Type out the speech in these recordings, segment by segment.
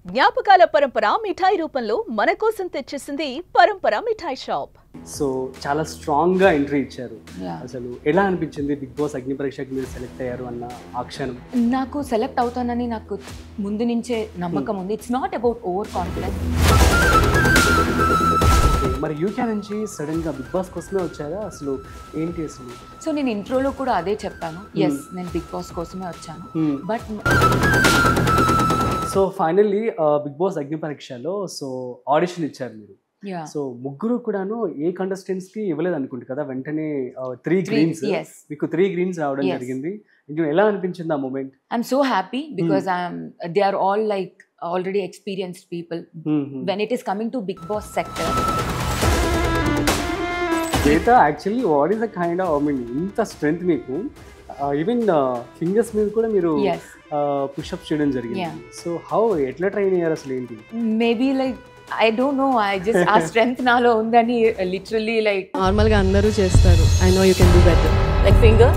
జ్ఞాపకాల పరంపర మిఠాయి రూపంలో మన కోసం తెచ్చేసింది పరంపర మిఠాయి షాప్. సో చాలా స్ట్రాంగ్ గా ఎంట్రీ ఇచ్చారు. అసలు ఎలా అనిపించింది బిగ్ బాస్ అగ్ని పరీక్షకి మీరు సెలెక్ట్ అయ్యారు అన్న ఆ క్షణం? నాకు సెలెక్ట్ అవుతానని నాకు ముందు నుంచే నమ్మకం ఉంది. It's not about over confidence. మరి యూకే నుంచి సడన్ గా బిగ్ బాస్ కోసమే వచ్చారా? అసలు ఏంటి అసలు? సో నేను ఇంట్రోలో కూడా అదే చెప్పాను, ఎస్ నేను బిగ్ బాస్ కోసమే వచ్చాను. But so finally big boss అగ్ని పరీక్షలో సో ఆడిషన్ ఇచ్చారు మీరు. సో ముగ్గురు కూడాను ఏ కంటెస్టెంట్స్ కి ఇవ్వలేదు అనుకుంటు కదా, వెంటనే 3 గ్రీన్స్ మీకు 3 గ్రీన్స్ రావడం జరిగింది. ఎలా అనిపించింది ఆ moment? I'm so happy because they are all like already experienced people when it is coming to Bigg Boss sector. Shweta, actually what is the kind of, I mean ఇంత స్ట్రెంగ్త్ మీకు, ఈవెన్ ఫింగర్స్ మీద కూడా మీరు పుషప్ చేయడం జరిగింది. సో హౌ, ఎట్లా train అయ్యారు అసలు ఏంటి? Maybe like I don't no, I just ఆ స్ట్రెంగ్త్ నాలో ఉందని లిటరల్లీ లైక్ నార్మల్ గా అందరూ చేస్తారు. I know you can do better. Like finger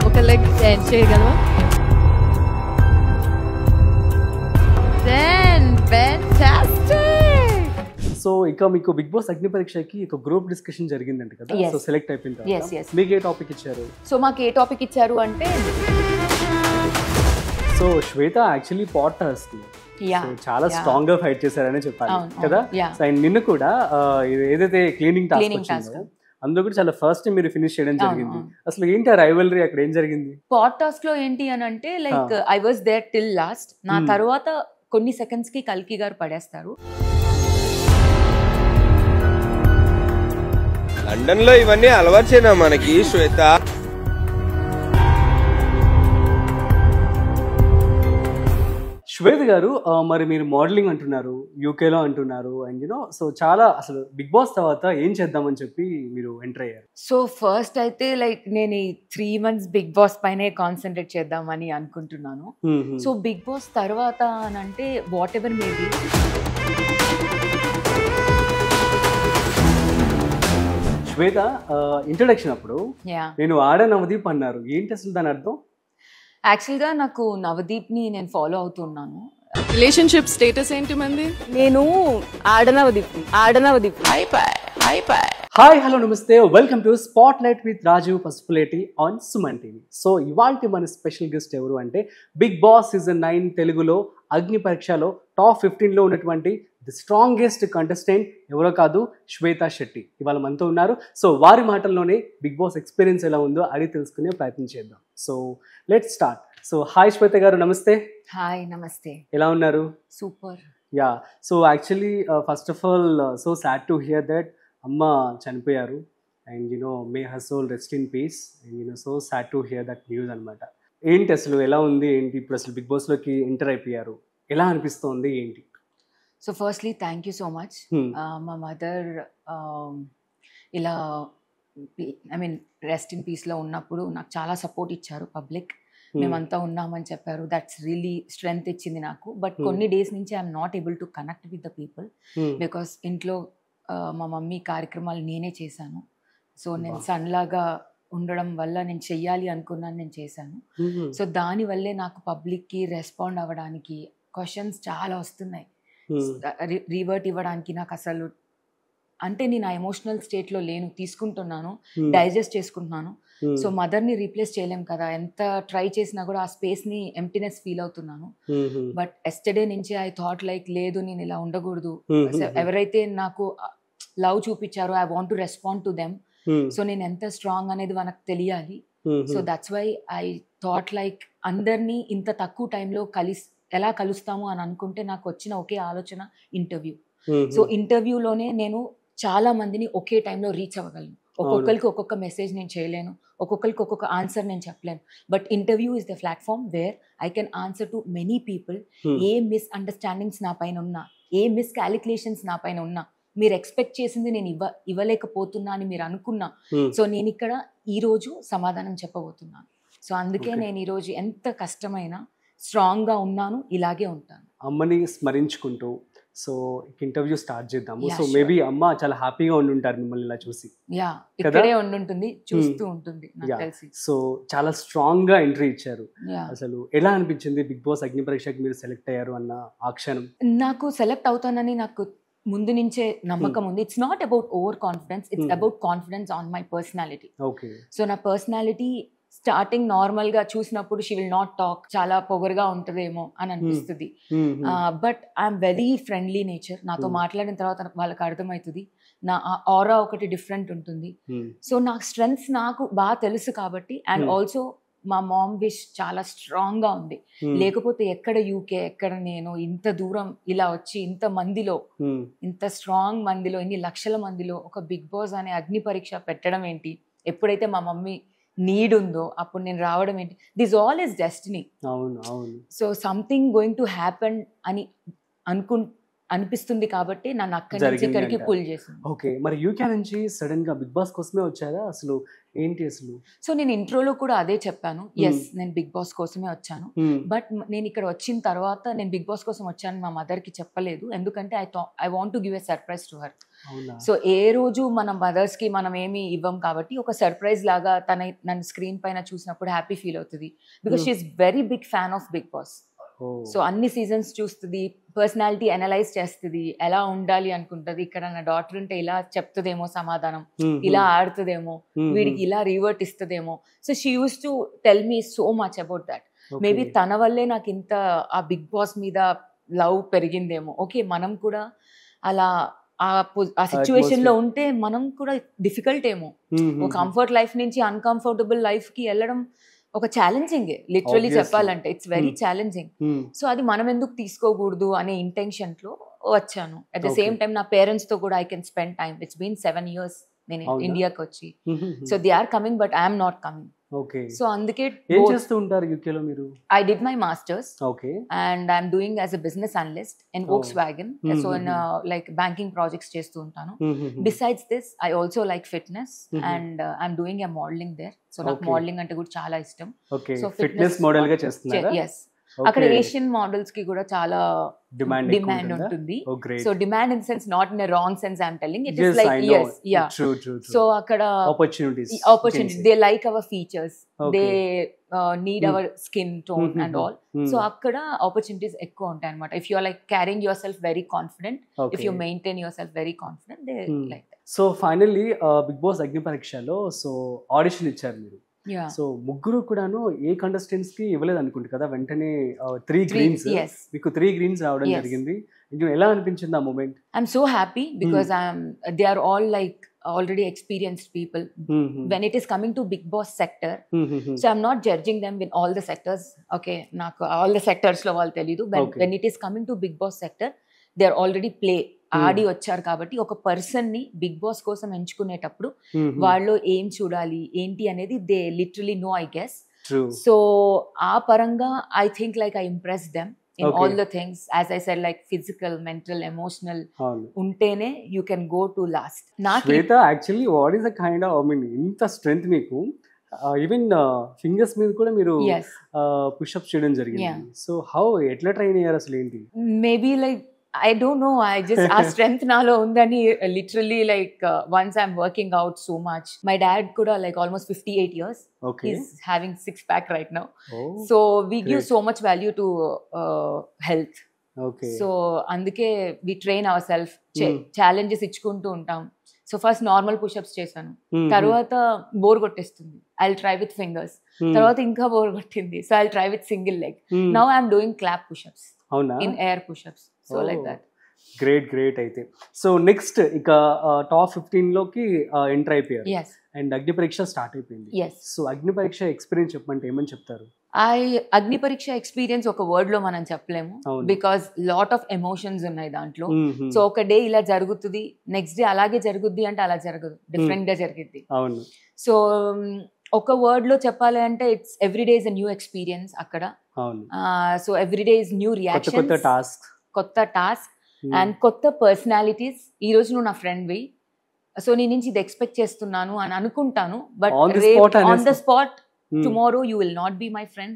ఒక లెగ్ స్టాండ్ చేయగలవా? సో ఇక మీకు బిగ్ బాస్ అగ్ని పరీక్షకి ఒక గ్రూప్ డిస్కషన్ జరిగిందంట కదా, సో సెలెక్ట్ అయిపోయిన తర్వాత మీకు ఏ టాపిక్ ఇచ్చారు? సో మాకు ఏ టాపిక్ ఇచ్చారు అంటే, సో శ్వేత యాక్చువల్లీ పాట్ టాస్క్ చాలా స్ట్రాంగ్ గా ఫైట్ చేశారని చెప్పాలి కదా. అండ్ నిన్ను కూడా ఏదైతే క్లీనింగ్ టాస్క్ అందులో కూడా చాలా ఫస్ట్ మీరు ఫినిష్ చేయడం జరిగింది. అసలు ఏంటి ఆ రైవలరీ, అక్కడ ఏం జరిగింది? పాట్ టాస్క్ లో ఏంటి అని అంటే, like I was there till last. నా తర్వాత కొన్ని సెకండ్స్ కి కల్కి గారు పడేస్తారు. లండన్ లో ఇవన్నీ అలవాటేనా మనకి శ్వేత? శ్వేత గారు, మరి మీరు మోడలింగ్ అంటున్నారు, యూకేలో అంటున్నారు, అండ్ యూనో సో చాలా, అసలు బిగ్ బాస్ తర్వాత ఏం చేద్దామని చెప్పి మీరు ఎంటర్ అయ్యారు? సో ఫస్ట్ అయితే లైక్ నేను ఈ 3 months బిగ్ బాస్ పైనే కాన్సన్ట్రేట్ చేద్దామని అనుకుంటున్నాను. సో బిగ్ బాస్ తర్వాత అని అంటే వాట్ ఎవర్ మేబీ. శ్వేత, ఇంట్రడక్షన్ అప్పుడు నేను ఆడ నవదీప్ అన్నారు, ఏంటి అసలు దాని అర్థం? యాక్చువల్గా నాకు నవదీప్ ని నేను ఫాలో అవుతున్నాను. రిలేషన్షిప్ స్టేటస్ ఏంటి మంది? నేను ఆడనవదీప్. హాయ్, హలో, నమస్తే, welcome to spotlight with Rajeev Pasupuleti on Suman TV. So ఇవాళ మన స్పెషల్ గెస్ట్ ఎవరు అంటే, బిగ్ బాస్ సీజన్ 9 తెలుగులో అగ్ని పరీక్షలో టాప్ 15లో ఉన్నటువంటి ది స్ట్రాంగెస్ట్ కంటెస్టెంట్ ఎవరో కాదు, శ్వేత శెట్టి ఇవాళ మనతో ఉన్నారు. సో వారి మాటల్లోనే బిగ్ బాస్ ఎక్స్పీరియన్స్ ఎలా ఉందో అడిగి తెలుసుకునే ప్రయత్నం చేద్దాం. So let's start. So hi Shweta garu, నమస్తే. హాయ్, నమస్తే. ఎలా ఉన్నారు? Super. Yeah, so actually first of all so sad to hear that అమ్మ చనిపోయారు, and you know may her soul rest in peace, and you know so sad to hear that news అనమాట. ఏంటి అసలు, ఎలా ఉంది ఏంటి ఇప్పుడు అసలు బిగ్ బాస్లోకి ఎంటర్ అయిపోయారు, ఎలా అనిపిస్తోంది ఏంటి? So firstly thank you so much. మా మదర్ ఇలా ఐ మీన్ రెస్ట్ ఇన్ పీస్లో ఉన్నప్పుడు నాకు చాలా సపోర్ట్ ఇచ్చారు పబ్లిక్. మేమంతా ఉన్నామని చెప్పారు. దట్స్ రియలీ స్ట్రెంగ్త్ ఇచ్చింది నాకు. బట్ కొన్ని డేస్ నుంచి I'm not able to connect with the people because ఇంట్లో మా మమ్మీ కార్యక్రమాలు నేనే చేశాను. సో నేను సన్లాగా ఉండడం వల్ల నేను చెయ్యాలి అనుకున్నాను, నేను చేశాను. సో దానివల్లే నాకు పబ్లిక్కి రెస్పాండ్ అవ్వడానికి క్వశ్చన్స్ చాలా వస్తున్నాయి. రివర్ట్ ఇవ్వడానికి నాకు అసలు అంటే నేను ఆ ఎమోషనల్ స్టేట్లో లేను, తీసుకుంటున్నాను, డైజెస్ట్ చేసుకుంటున్నాను. సో మదర్ని రీప్లేస్ చేయలేం కదా, ఎంత ట్రై చేసినా కూడా ఆ స్పేస్ని ఎంప్టీనెస్ ఫీల్ అవుతున్నాను. బట్ ఎస్టర్డే నుంచి ఐ థాట్ లైక్ లేదు, నేను ఇలా ఉండకూడదు. ఎవరైతే నాకు లవ్ చూపించారో I want to respond to them. So నేను ఎంత స్ట్రాంగ్ అనేది మనకు తెలియాలి. So that's why I thought like అందరినీ ఇంత తక్కువ టైంలో ఎలా కలుస్తాము అని అనుకుంటే నాకు వచ్చిన ఒకే ఆలోచన ఇంటర్వ్యూ. సో ఇంటర్వ్యూలోనే నేను చాలా మందిని ఒకే టైంలో రీచ్ అవ్వగలను. ఒక్కొక్కరికి ఒక్కొక్క మెసేజ్ నేను చేయలేను, ఒక్కొక్కరికి ఒక్కొక్క ఆన్సర్ నేను చెప్పలేను. But interview is the platform where I can answer to many people. A misunderstandings నా పైన ఉన్నా, ఏ మిస్ క్యాలిక్యులేషన్స్ నా పైన ఉన్నా, మీరు ఎక్స్పెక్ట్ చేసింది నేను ఇవ్వలేకపోతున్నా అని మీరు అనుకున్నా, సో నేను ఇక్కడ ఈరోజు సమాధానం చెప్పబోతున్నాను. సో అందుకే నేను ఈరోజు ఎంత కష్టమైనా స్ట్రాంగ్గా ఉన్నాను, ఇలాగే ఉంటాను. అమ్మని స్మరించుకుంటూ సో ఇంటర్వ్యూ స్టార్ట్ చేద్దాము. Yeah, so sure. మేబీ అమ్మ చాలా హ్యాపీగా ఉండి ఉంటారు మిమ్మల్ని ఇలా చూసి. యా ఇక్కడే ఉండుంటుంది, చూస్తూ ఉంటుంది నాకు Yeah. తెలిసి. సో చాలా స్ట్రాంగ్ గా ఎంట్రీ ఇచ్చారు. యా అసలు ఎలా అనిపించింది బిగ్ బాస్ అగ్ని పరీక్షకి మీరు సెలెక్ట్ అయ్యారు అన్న ఆ క్షణం? నాకు సెలెక్ట్ అవుతానని నాకు ముందు నుంచే నమ్మకం ఉంది. It's not about over confidence, it's about confidence on my personality. Okay. So నా పర్సనాలిటీ స్టార్టింగ్ నార్మల్ గా చూసినప్పుడు షీ విల్ నాట్ టాక్, చాలా పొగరుగా ఉంటదేమో అని అనిపిస్తుంది. But I'm very friendly nature. నాతో మాట్లాడిన తర్వాత వాళ్ళకి అర్థమవుతుంది నా ఆరా ఒకటి డిఫరెంట్ ఉంటుంది. సో నా స్ట్రెంగ్స్ నాకు బాగా తెలుసు కాబట్టి, అండ్ ఆల్సో మా మామ్ విష్ చాలా స్ట్రాంగ్ గా ఉంది. లేకపోతే ఎక్కడ యూకే, ఎక్కడ నేను ఇంత దూరం ఇలా వచ్చి ఇంత మందిలో, ఇంత స్ట్రాంగ్ మందిలో, ఇన్ని లక్షల మందిలో ఒక బిగ్ బాస్ అనే అగ్ని పరీక్ష పెట్టడం ఏంటి, ఎప్పుడైతే మా మమ్మీ నీడ్ ఉందో అప్పుడు నేను రావడం ఏంటి, దిస్ ఆల్ ఇస్ డెస్టినీ. అవును అవును. So something going to happen అని అనిపిస్తుంది కాబట్టి నన్ను అక్కడి నుంచి ఇక్కడికి పుల్ చేసింది. ఓకే. మరి యూకే నుంచి సడన్ గా బిగ్ బాస్ కోసమే వచ్చారా? అసలు ఏంటి అసలు? సో నేను ఇంట్రోలో కూడా అదే చెప్పాను, ఎస్ నేను బిగ్ బాస్ కోసమే వచ్చాను. బట్ నేను ఇక్కడ వచ్చిన తర్వాత నేను బిగ్ బాస్ కోసం వచ్చాను మా మదర్ కి చెప్పలేదు, ఎందుకంటే I want to give a surprise to her. So ఏ రోజు మన మదర్స్ కి మనం ఏమి ఇవ్వం కాబట్టి ఒక సర్ప్రైజ్ లాగా నన్ను స్క్రీన్ పైన చూసినప్పుడు హ్యాపీ ఫీల్ అవుతుంది. Because she is very big fan of Bigg Boss. So అన్ని సీజన్స్ చూస్తుంది, పర్సనాలిటీ అనలైజ్ చేస్తుంది, ఎలా ఉండాలి అనుకుంటది. ఇక్కడ నా డాటర్ ఉంటే ఇలా చెప్తుందేమో సమాధానం, ఇలా ఆడుతుందేమో, వీడికి ఇలా రివర్ట్ ఇస్తుందేమో. So she used to tell me so much about that. Maybe తన వల్లే నాకు ఇంత ఆ బిగ్ బాస్ మీద లవ్ పెరిగిందేమో. ఓకే, మనం కూడా అలా ఆ సిచ్యువేషన్ లో ఉంటే మనం కూడా డిఫికల్ట్ ఏమో. ఒక కంఫర్ట్ లైఫ్ నుంచి అన్కంఫర్టబుల్ లైఫ్ కి వెళ్ళడం ఒక ఛాలెంజింగ్, లిటరలీ చెప్పాలంటే ఇట్స్ వెరీ ఛాలెంజింగ్. సో అది మనం ఎందుకు తీసుకోకూడదు అనే ఇంటెన్షన్ లో వచ్చాను. అట్ ద సేమ్ టైం నా పేరెంట్స్ తో కూడా I can spend time. It's been 7 years నేను ఇండియాకి వచ్చి. So they are coming but I'm not coming. Okay. So అందుకే ఏం చేస్తూ ఉంటారు యూకేలో మీరు? I did my masters. Okay. And I'm doing as a business analyst in Volkswagen. So in like banking projects చేస్తూ ఉంటాను. Besides this, I also like fitness and I'm doing a modeling there. So నాకు modeling అంటే కూడా చాలా ఇష్టం. Okay. So fitness model గా చేస్తున్నారా? Yes. అక్కడ ఏషియన్ మోడల్స్ కి కూడా చాలా డిమాండ్ ఉంటుంది. So demand in sense not in wrong sense I'm telling, it is like yes, yeah. So అక్కడ opportunities, they like our features, they need our skin tone and all. So అక్కడ opportunities ఎక్కువ ఉంటాయి అనమాట. If you are like carrying yourself very confident, if you maintain yourself very confident, they like that. So finally big boss అగ్ని పరీక్షలో so audition ఇచ్చారు మీరు. So ముగ్గురు కూడాను ఏ కంటెస్టెంట్స్ కి ఇవ్వలేదు అనుకుంటు కదా, వెంటనే 3 greens, మీకు 3 greens రావడం జరిగింది. ఎలా అనిపించింది ఆ moment? I'm so happy because they are all like already experienced people. When it is coming to big boss sector, so I'm not judging them in all the sectors. Okay, naku all the sectors lo vallu teliyadu, but when it is coming to big boss sector, they are already ఆడి వచ్చారు కాబట్టి ఒక person ని big boss కోసం ఎంచుకునేటప్పుడు వాళ్ళు ఏం చూడాలి ఏంటి అనేది they literally no, I guess. So ఆ పరంగా I think like I impress them in all the things, as I said, like physical, mental, emotional, untene you can go to last. Shweta, actually what is the kind of, I mean, inta strength meeku even fingers మీద కూడా మీరు push ups చేయడం జరిగింది. So how ఎట్లా train అయ్యారు అసలు ఏంటి? Maybe like I don't know, I just our strength nalo undani, literally like once I'm working out so much. My dad kuda like almost 58 years. Okay. He's having 6-pack right now. Oh, so we give so much value to health. Okay. So అందుకే we train ourselves, challenges ఇచ్చుకుంటూ ఉంటాం. So first normal push-ups చేశాను, తర్వాత bore కొట్టేస్తుంది, I'll try with fingers. తర్వాత ఇంకా bore కొట్టింది, so I'll try with single leg. Now I'm doing clap push-ups. అవునా? In air push-ups. So like that. Great అయితే. సో నెక్స్ట్ ఇక టాప్ 15 లోకి ఎంటర్ అయిపోయారు. Yes. అండ్ అగ్ని పరీక్ష స్టార్ట్ అయిపోయింది. Yes. సో అగ్ని పరీక్ష ఎక్స్పీరియన్స్ చెప్పమంటే ఏమని చెప్తారు? అగ్ని పరీక్ష ఎక్స్పీరియన్స్ ఒక వర్డ్ లో మనం చెప్పలేము, బికాస్ లాట్ ఆఫ్ ఎమోషన్స్ ఉన్నాయి దాంట్లో. సో ఒక డే ఇలా జరుగుతుంది, నెక్స్ట్ డే అలాగే జరుగుద్ది అంటే అలా జరగదు, డిఫరెంట్ గా జరిగిద్ది. అవును. సో ఒక వర్డ్ లో చెప్పాలి అంటే it's every day is a new experience అక్కడ. అవును. So every day is new reactions, కొత్త టాస్క్ అండ్ కొత్త పర్సనాలిటీస్. ఈ రోజు నువ్వు నా ఫ్రెండ్వి, సో నీ నుంచి ఇది ఎక్స్పెక్ట్ చేస్తున్నాను అని అనుకుంటాను, but on the spot tomorrow you will not be my friend,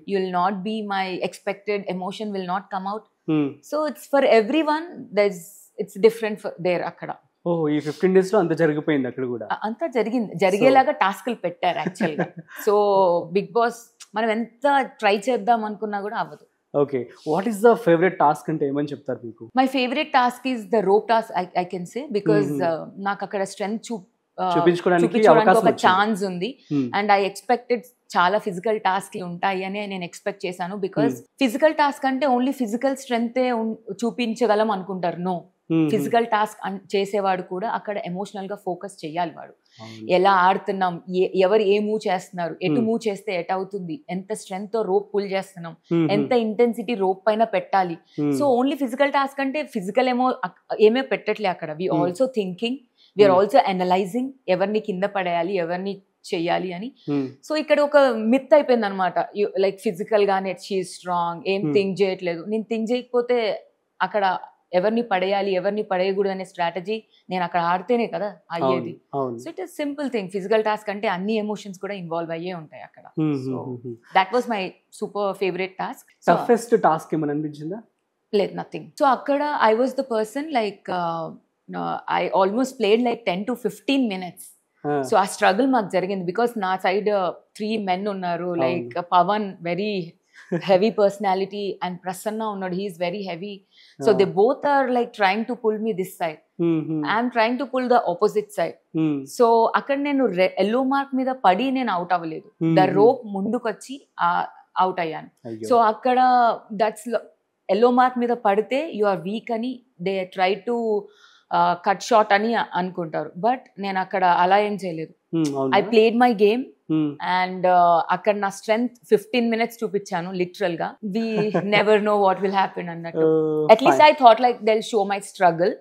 you will not be my expected emotion will not come out. So it's for everyone it's different there అక్కడ. ఓ ఈ 15 days లో అంత జరిగిపోయింది అక్కడ కూడా. అంతా జరిగేలాగా టాస్క్లు పెట్టారు యాక్చువల్గా. సో బిగ్ బాస్ మనం ఎంత ట్రై చేద్దాం అనుకున్నా కూడా అవ్వదు. Okay, what is the favourite task అంటే ఏమని చెప్తారు మీకు? My favourite task is the rope task. I can say because నాకు అక్కడ స్ట్రెంగ్త్ చూపించుకోవడానికి ఒక ఛాన్స్ ఉంది. అండ్ ఐ ఎక్స్పెక్టెడ్ చాలా ఫిజికల్ టాస్క్లు ఉంటాయి అని నేను ఎక్స్పెక్ట్ చేశాను. బికాస్ ఫిజికల్ టాస్క్ అంటే ఓన్లీ ఫిజికల్ స్ట్రెంగ్తే చూపించగలం అనుకుంటారు. నో, ఫిజికల్ టాస్క్ చేసేవాడు కూడా అక్కడ ఎమోషనల్ గా ఫోకస్ చేయాలి. వాడు ఎలా ఆడుతున్నాం, ఎవరు ఏ మూవ్ చేస్తున్నారు, ఎటు మూవ్ చేస్తే ఎట్ అవుతుంది, ఎంత స్ట్రెంగ్త్ తో రోప్ పుల్ చేస్తున్నాం, ఎంత ఇంటెన్సిటీ రోప్ పైన పెట్టాలి. సో ఓన్లీ ఫిజికల్ టాస్క్ అంటే ఫిజికల్ ఏమో పెట్టట్లే అక్కడ. We also thinking, we are also analysing ఎవరిని కింద పడేయాలి, ఎవరిని చెయ్యాలి అని. సో ఇక్కడ ఒక మిత్ అయిపోయింది అనమాట. లైక్ ఫిజికల్ గానే షీ స్ట్రాంగ్, ఏం థింక్ చేయట్లేదు. నేను థింక్ చేయకపోతే అక్కడ ఎవరిని పడేయాలి, ఎవరిని పడేయకూడదు అనే స్ట్రాటజీ నేను అక్కడ ఆడితేనే కదా అయ్యేది. So it is simple thing. Physical task అంటే అన్ని ఎమోషన్స్ కూడా ఇన్వాల్వ్ అయ్యే ఉంటాయి అక్కడ. So that was my super favourite task. Toughest task ఏమని అనిపించిందా? లేదు, నథింగ్. సో అక్కడ I was the person like I almost played like 10 to 15 minutes. So ఆ స్ట్రగుల్ మాకు జరిగింది బికాస్ నా సైడ్ 3 men ఉన్నారు. Like Pawan very heavy personality and Prasanna unnadu, he is very heavy. So they both are like trying to pull me this side. I am trying to pull the opposite side. So akkada nenu yellow mark meeda padi nenu out avaledu. The rope mundukochi out ayyanu. So akkada that's yellow mark meeda padite you are weak ani they try to cut short ani anukuntaru. But nenu akkada ala em cheyaledu. I played my game. And అక్కడ నా strength 15 minutes చూపించాను literal గా. We never know what will happen అన్నట్టు. At least I thought like they will show my struggle,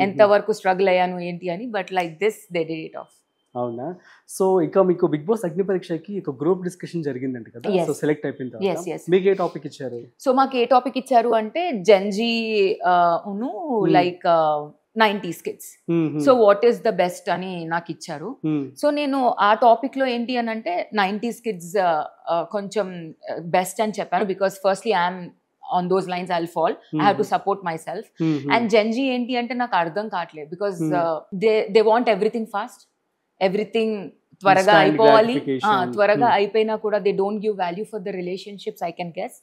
ఎంత వరకు struggle అయ్యాను ఏంటి అని. But like this they did it off. అవునా? సో ఇక మీకు బిగ్ బాస్ అగ్ని పరీక్షకి ఒక గ్రూప్ డిస్కషన్ జరిగిందంట కదా, సో సెలెక్ట్ అయిపోయిన తర్వాత మీకు ఏ టాపిక్ ఇచ్చారు? సో మాకు ఏ టాపిక్ ఇచ్చారు అంటే Gen Z like 90s kids. So what is the best అని నాకు ఇచ్చారు. సో నేను ఆ టాపిక్ లో ఏంటి అని అంటే 90s kids కొంచెం బెస్ట్ అని చెప్పాను. Because firstly I'm on those lines I'll fall, I have to support my self. And Gen Z ఏంటి అంటే నాకు అర్థం కావట్లేదు. Because they want everything fast, everything త్వరగా అయిపోవాలి. త్వరగా అయిపోయినా కూడా they don't give value for the relationships. I can guess,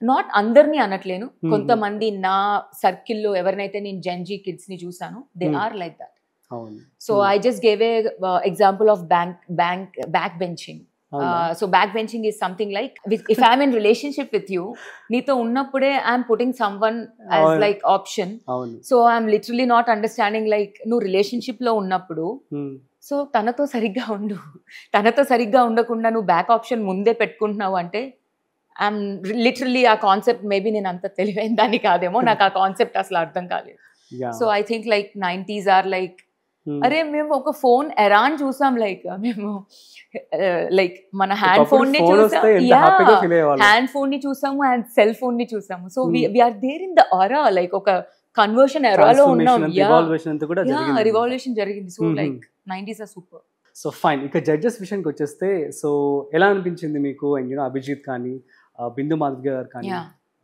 not అందరినీ అనట్లేను, కొంతమంది నా సర్కిల్లో ఎవరినైతే నేను జెన్జీ కిడ్స్ ని చూసాను they are like that. So I just gave a example of back benching. So back benching is something like if I'm in relationship with you, నీతో ఉన్నప్పుడే I'm putting someone as like option. So I'm literally not understanding like నువ్వు relationship లో ఉన్నప్పుడు so తనతో సరిగ్గా ఉండు, తనతో సరిగ్గా ఉండకుండా నువ్వు బ్యాక్ ఆప్షన్ ముందే పెట్టుకుంటున్నావు అంటే ఐఎమ్ లిటరలీ ఆ కాన్సెప్ట్ మేబీ నేను అంత తెలివైన దాన్ని కాదేమో, నాకు ఆ కాన్సెప్ట్ అసలు అర్థం కాలేదు. So I think like 90s are like అరే మేము ఒక ఫోన్ ఎరాన్ చూసాం, లైక్ మేము లైక్ మన హ్యాండ్ ఫోన్ ని చూసాం, హ్యాండ్ ఫోన్ ని చూసాము అండ్ సెల్ ఫోన్ ని చూసాము. So we are there in the aura, like ఒక కన్వర్షన్ ఎరాలో ఉన్నాం. రివాల్యూషన్ జరిగింది. So like 90s are super. So fine, ఇక జడ్జెస్ విషయానికి వచ్చేస్తే సో ఎలా అనిపించింది మీకు? అండ్ అభిజిత్ కానీ, బిందు మాధవ్ గారు కానీ,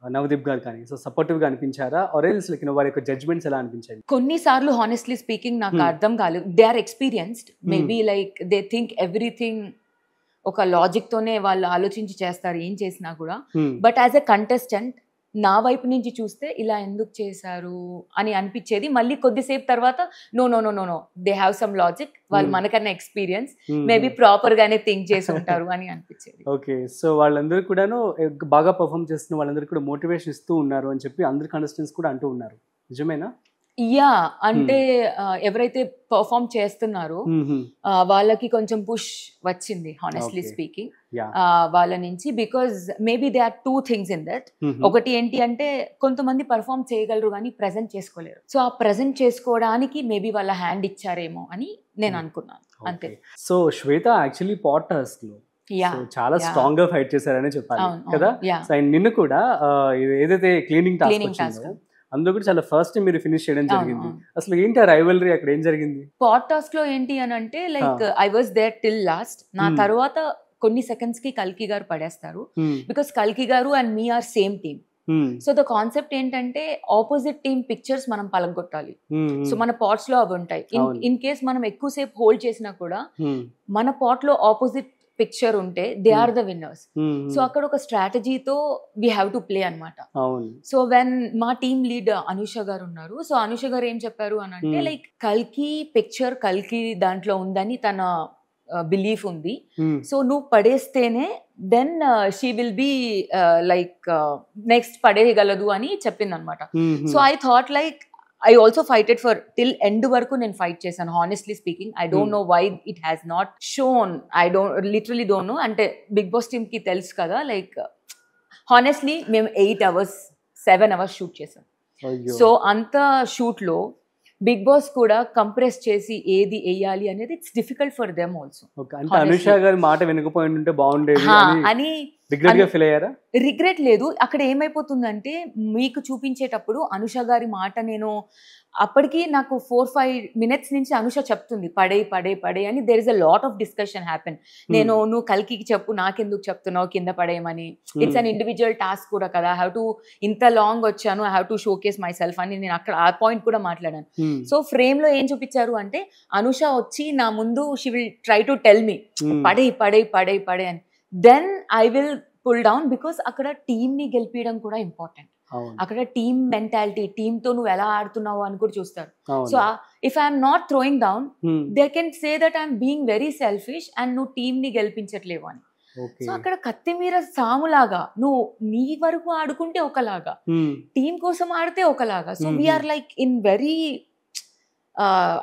నవదీప్ గారు కానీ, సో సపోర్టివ్ గా అనిపించారా? ఆర్ ఎల్స్ లైక్ వారి యొక్క జడ్జ్మెంట్స్ ఎలా అనిపించాయి? కొన్నిసార్లు హానెస్ట్లీ స్పీకింగ్ నాకు అర్థం కాలేదు. They are experienced, maybe like they think everything ఒక లాజిక్ తోనే వాళ్ళు ఆలోచించి చేస్తారు ఏం చేసినా కూడా. బట్ యాజ్ ఎ కంటెస్టెంట్ నా వైపు నుంచి చూస్తే ఇలా ఎందుకు చేశారు అని అనిపించేది. మళ్ళీ కొద్దిసేపు తర్వాత no no no no no they have some logic, వాళ్ళు మనకన్నా ఎక్స్పీరియన్స్, మేబీ ప్రాపర్ గానే థింక్ చేసి ఉంటారు అని అనిపించేది. ఓకే, సో వాళ్ళందరూ కూడాను బాగా పర్ఫామ్ చేస్తున్న వాళ్ళందరూ కూడా మోటివేషన్ ఇస్తూ ఉన్నారు అని చెప్పి అందరు కంటెస్టెంట్స్ కూడా అంటూ ఉన్నారు, నిజమేనా? యా, అంటే ఎవరైతే పర్ఫామ్ చేస్తున్నారో వాళ్ళకి కొంచెం పుష్ వచ్చింది హానెస్ట్లీ స్పీకింగ్ వాళ్ళ నుంచి. Because maybe they are 2 things in that. ఒకటి ఏంటి అంటే కొంతమంది పర్ఫామ్ చేయగలరు కానీ ప్రెజెంట్ చేసుకోలేరు. సో ఆ ప్రెజెంట్ చేసుకోవడానికి మేబీ వాళ్ళ హ్యాండ్ ఇచ్చారేమో అని నేను అనుకున్నాను, అంతే. సో శ్వేత యాక్చువల్లీ పాట్ టాస్క్ లో చాలా స్ట్రాంగ్ గా ఫైట్ చేశారని చెప్పాలి కదా. నిన్ను కూడా ఏదైతే క్లీనింగ్ టాస్క్ అందులో కూడా చాలా ఫస్ట్ టైం మీరు ఫినిష్ చేయడం జరిగింది. అసలు ఏంటి ఆ రైవల్రీ, అక్కడ ఏం జరిగింది? పాట్ టాస్క్ లో ఏంటి అని అంటే like I was there till last. నా తర్వాత కొన్ని సెకండ్స్ కి కల్కి గారు పడేస్తారు. బికాస్ కల్కి garu and me are same team. So the concept ఏంటంటే ఆపోజిట్ టీమ్ పిక్చర్స్ మనం పలగొట్టాలి. సో మన పాట్స్ లో అవి ఉంటాయి. ఇన్ కేస్ మనం ఎక్కువసేపు హోల్డ్ చేసినా కూడా మన పాట్ లో ఆపోజిట్ పిక్చర్ ఉంటే they are the winners. So అక్కడ ఒక స్ట్రాటజీతో వీ హ్యావ్ టు ప్లే అనమాట. సో వెన్ మా టీమ్ లీడ్ అనుష గారు ఉన్నారు. సో అనుష గారు ఏం చెప్పారు అని అంటే లైక్ కల్కి పిక్చర్ కల్కి దాంట్లో ఉందని తన బిలీఫ్ ఉంది. సో నువ్వు పడేస్తేనే then she will be like next పడేయగలదు అని చెప్పింది అనమాట. So I thought like I also fight it for till end వరకు నేను ఫైట్ చేశాను. Honestly speaking I don't know why it has not shown. I literally don't know. అంటే Bigg Boss team కి తెలుసు కదా, లైక్ హానెస్ట్లీ మేము 8 hours 7 hours షూట్ చేసాం. So అంత షూట్ లో బిగ్ బాస్ కూడా కంప్రెస్ చేసి ఏది వేయాలి అనేది it's difficult for them also. Anusha గారి మాట వినకపోయి ఉంటే బాగుండేది అని రిగ్రెట్ లేదు. అక్కడ ఏమైపోతుందంటే మీకు చూపించేటప్పుడు అనుష గారి మాట నేను అప్పటికి నాకు 4-5 minutes నుంచి అనుష చెప్తుంది పడే పడే పడే అని. There is a lot of discussion happen. నువ్వు కల్కి చెప్పు, నాకెందుకు చెప్తున్నావు కింద పడేయమని. ఇట్స్ అన్ ఇండివిజువల్ టాస్క్ కూడా కదా. ఐ హ్యావ్ టు ఇంత లాంగ్ వచ్చాను, I have to showcase myself అని నేను అక్కడ ఆ పాయింట్ కూడా మాట్లాడాను. సో ఫ్రేమ్ లో ఏం చూపించారు అంటే అనుష వచ్చి నా ముందు she will try to tell me పడే పడే పడే పడే అని. Then I will pull down because అక్కడ టీమ్ ని గెలిపించడం కూడా ఇంపార్టెంట్. అక్కడ టీమ్ మెంటాలిటీ, టీమ్ తో నువ్వు ఎలా ఆడుతున్నావు అని కూడా చూస్తారు. So if I'm not throwing down they can say that I'm being very selfish and నువ్వు టీమ్ ని గెలిపించట్లేవు అని. సో అక్కడ కత్తిమీర సాములాగా నువ్వు నీ వరకు ఆడుకుంటే ఒకలాగా, టీమ్ కోసం ఆడితే ఒకలాగా. So we are like in very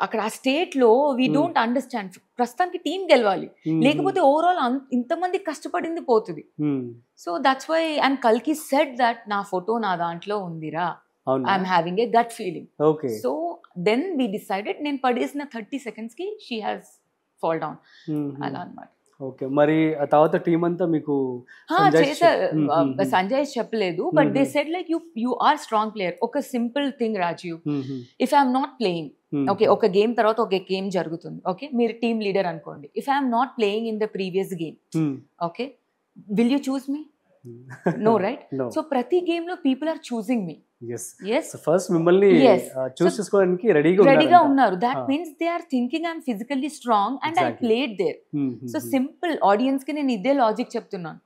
అక్కడ ఆ స్టేట్ లో వీ డోంట్ అండర్స్టాండ్. ప్రస్తుతానికి టీం గెలవాలి, లేకపోతే ఓవరాల్ ఇంతమంది కష్టపడింది పోతుంది. సో దట్స్ వై అండ్ కల్కి సెడ్ దట్ నా ఫోటో నా దాంట్లో ఉందిరా, I'm having a gut feeling. So then we decided నేను పడేసిన 30 seconds కి షీ హ్యాస్ ఫాల్ డౌన్ అలా అన్నమాట. ఓకే, మరి ఆ తర్వాత టీం అంతా మీకు సంజయ్ చెప్పలేదు, but they said like you are strong player. ఒక simple thing Rajiv, if I'm not playing, okay ఒక గేమ్ తర్వాత ఒక గేమ్ జరుగుతుంది, ఓకే మీరు టీమ్ లీడర్ అనుకోండి. If I'm not playing in the previous game, okay will you choose me? No, right? So ప్రతి గేమ్ లో people are choosing me. First మిమ్మల్ని చూస్ చేసుకోవడానికి రెడీగా ఉన్నారు. That means they are thinking I'm physically strong and I played there. So simple audience కి నేను ఇదే లాజిక్ చెప్తున్నాను.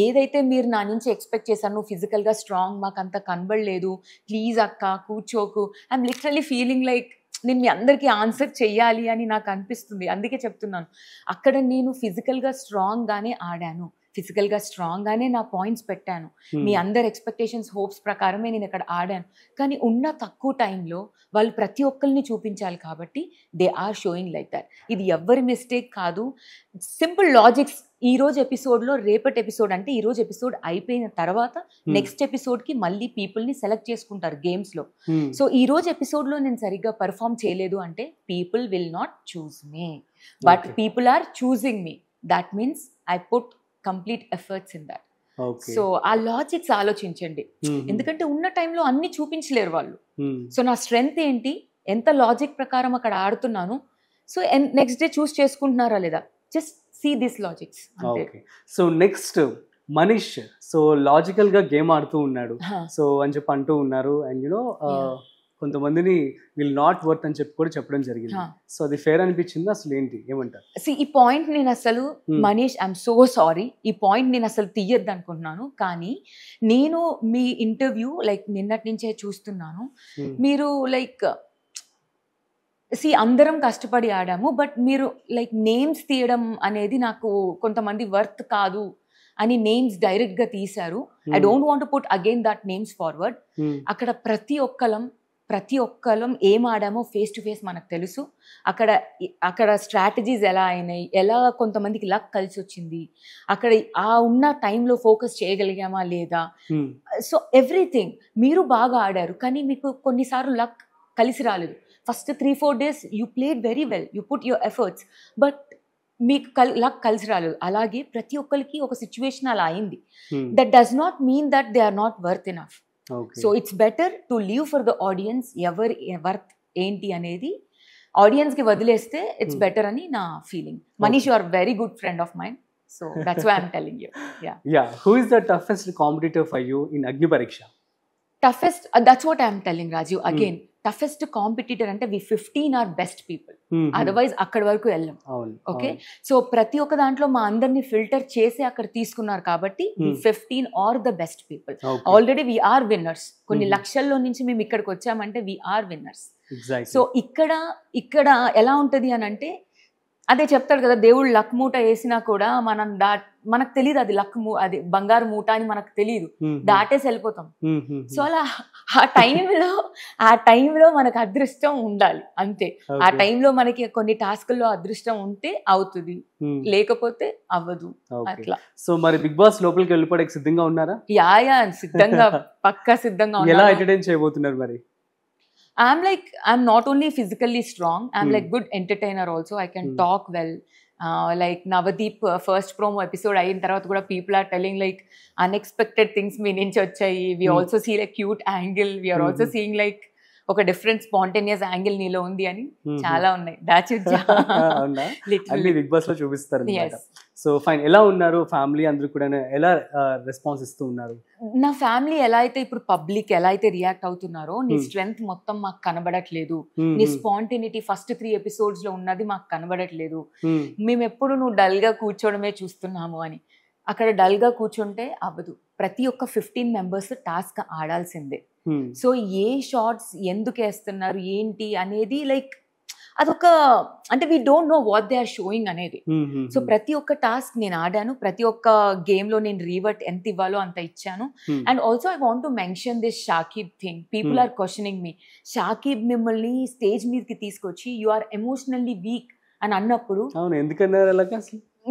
ఏదైతే మీరు నా నుంచి ఎక్స్పెక్ట్ చేశాను, నువ్వు ఫిజికల్ గా స్ట్రాంగ్, మాకు అంత కనబడలేదు, ప్లీజ్ అక్క కూర్చోకు, ఐఎమ్ లిటరలీ ఫీలింగ్ లైక్ నేను మీ అందరికీ ఆన్సర్ చెయ్యాలి అని నాకు అనిపిస్తుంది. అందుకే చెప్తున్నాను, అక్కడ నేను ఫిజికల్గా స్ట్రాంగ్ గానే ఆడాను, ఫిజికల్గా స్ట్రాంగ్ గానే నా పాయింట్స్ పెట్టాను, మీ అందరి ఎక్స్పెక్టేషన్స్ హోప్స్ ప్రకారమే నేను ఇక్కడ ఆడాను. కానీ ఉన్న తక్కువ టైంలో వాళ్ళు ప్రతి ఒక్కరిని చూపించాలి కాబట్టి they are showing like that. ఇది ఎవరి మిస్టేక్ కాదు, సింపుల్ లాజిక్స్. ఈ రోజు ఎపిసోడ్లో రేపటి ఎపిసోడ్ అంటే ఈ రోజు ఎపిసోడ్ అయిపోయిన తర్వాత నెక్స్ట్ ఎపిసోడ్కి మళ్ళీ పీపుల్ని సెలెక్ట్ చేసుకుంటారు గేమ్స్లో. సో ఈ రోజు ఎపిసోడ్లో నేను సరిగ్గా పర్ఫామ్ చేయలేదు అంటే people will not choose me, but people are choosing me. That means I put complete efforts in that. So ఆ లాజిక్స్ ఆలోచించండి, ఎందుకంటే ఉన్న టైంలో అన్ని చూపించలేరు వాళ్ళు. సో నా స్ట్రెంగ్త్ ఏంటి, ఎంత లాజిక్ ప్రకారం అక్కడ ఆడుతున్నాను, సో నెక్స్ట్ డే చూస్ చేసుకుంటున్నారా లేదా, just see this logics. So next Manish, so logical గా గేమ్ ఆడుతూ ఉన్నాడు, సో అని చెప్పి అంటూ ఉన్నారు. అండ్ యునో కొంతమందిని విల్ నాట్ వర్త్ అని చెప్పి కూడా చెప్పడం జరిగింది. సో అది ఫేర్ అనిపించింది, అసలు ఏంటి ఏమంటారు? ఈ పాయింట్ నేను అసలు మనీష్ ఐఎమ్ సో సారీ, ఈ పాయింట్ నేను అసలు తీయద్దు అనుకుంటున్నాను. కానీ నేను మీ ఇంటర్వ్యూ లైక్ నిన్నటి నుంచే చూస్తున్నాను, మీరు లైక్ అందరం కష్టపడి ఆడాము, బట్ మీరు లైక్ నేమ్స్ తీయడం అనేది నాకు కొంతమంది వర్త్ కాదు అని నేమ్స్ డైరెక్ట్ గా తీశారు. I don't want to put again that names forward. అక్కడ ప్రతి ఒక్కలం ఏం ఆడామో ఫేస్ టు ఫేస్ మనకు తెలుసు. అక్కడ స్ట్రాటజీస్ ఎలా అయినాయి, ఎలా కొంతమందికి లక్ కలిసి వచ్చింది, అక్కడ ఆ ఉన్న టైంలో ఫోకస్ చేయగలిగామా లేదా, సో ఎవ్రీథింగ్. మీరు బాగా ఆడారు కానీ మీకు కొన్నిసార్లు లక్ కలిసి రాలేదు. First 3-4 days you played very well, you put your efforts, but మీకు లక్ కలిసి రాలేదు. అలాగే ప్రతి ఒక్కరికి ఒక సిచ్యువేషన్ అలా అయింది. That does not mean that they are not worth enough. So it's better to leave for the audience. ఎవరి వర్త్ ఏంటి అనేది ఆడియన్స్ కి వదిలేస్తే ఇట్స్ బెటర్ అని నా feeling. Manish, you are very good friend of mind, so that's why I'm telling you. Who is the toughest competitor for you in Agni Pariksha? Toughest that's what I'm telling Rajiv again. Toughest competitor అంటే we 15 are best people, otherwise అక్కడి వరకు వెళ్ళాం. Okay, so ప్రతి ఒక్క దాంట్లో మా అందరినీ filter చేసి అక్కడ తీసుకున్నారు కాబట్టి 15 are the best people. Already we're winners. కొన్ని లక్షల్లో నుంచి మేము ఇక్కడికి వచ్చామంటే వీఆర్ విన్నర్స్. సో ఇక్కడ ఎలా ఉంటది అని అంటే, అదే చెప్తాడు కదా, దేవుడు లక్ మూట వేసినా కూడా మనం మనకు తెలియదు అది లక్ అది బంగారు మూట అని మనకు తెలియదు, దాటేసి వెళ్ళిపోతాం. సో అలా ఆ టైంలో మనకు అదృష్టం ఉండాలి అంతే. ఆ టైంలో మనకి కొన్ని టాస్క్ల్లో అదృష్టం ఉంటే అవుతుంది, లేకపోతే అవ్వదు అట్లా. సో మరి బిగ్ బాస్ లోపలికి వెళ్ళిపోవడానికి సిద్ధంగా ఉన్నారా? యా సిద్ధంగా, పక్కా సిద్ధంగా. ఎలా ఎంటర్టైన్ చేయబోతున్నారు మరి? I'm not only physically strong, I'm like good entertainer also. I can talk well. Like Navadeep first promo episode అయిన తర్వాత కూడా people are telling like unexpected things మీ నుంచి వచ్చాయి. We also see like cute angle. We are also seeing like ఒక different spontaneous angle నీలో ఉంది అని చాలా ఉన్నాయి. అన్ని బిగ్ బాస్ లో చూపిస్తారు. సో ఫైన్, ఎలా ఉన్నారు ఫ్యామిలీ అందరూ కూడా, ఎలా రెస్పాన్స్ ఇస్తూ ఉన్నారు? నా ఫ్యామిలీ ఎలా అయితే ఇప్పుడు పబ్లిక్ ఎలా అయితే రియాక్ట్ అవుతున్నారో, నీ స్ట్రెంగ్త్ మొత్తం మాకు కనబడట్లేదు, నీ స్పాంటేనిటీ ఫస్ట్ 3 episodes లో ఉన్నది మాకు కనబడట్లేదు, మేము ఎప్పుడు నువ్వు డల్ గా కూర్చోవడమే చూస్తున్నాము అని. అక్కడ డల్ గా కూర్చుంటే అవ్వదు. ప్రతి ఒక్క 15 members టాస్క్ ఆడాల్సిందే. సో ఏ షార్ట్స్ ఎందుకు వేస్తున్నారు ఏంటి అనేది లైక్ అదొక అంటే we don't know what they are showing అనేది. సో ప్రతి ఒక్క టాస్క్ నేను ఆడాను, ప్రతి ఒక్క గేమ్ లో నేను రీవర్ట్ ఎంత ఇవ్వాలో అంత ఇచ్చాను. And also I want to mention this Shakib thing. People are questioning me, Shakib మిమ్మల్ని స్టేజ్ మీదకి తీసుకొచ్చి యు ఆర్ ఎమోషనల్లీ వీక్ అని అన్నప్పుడు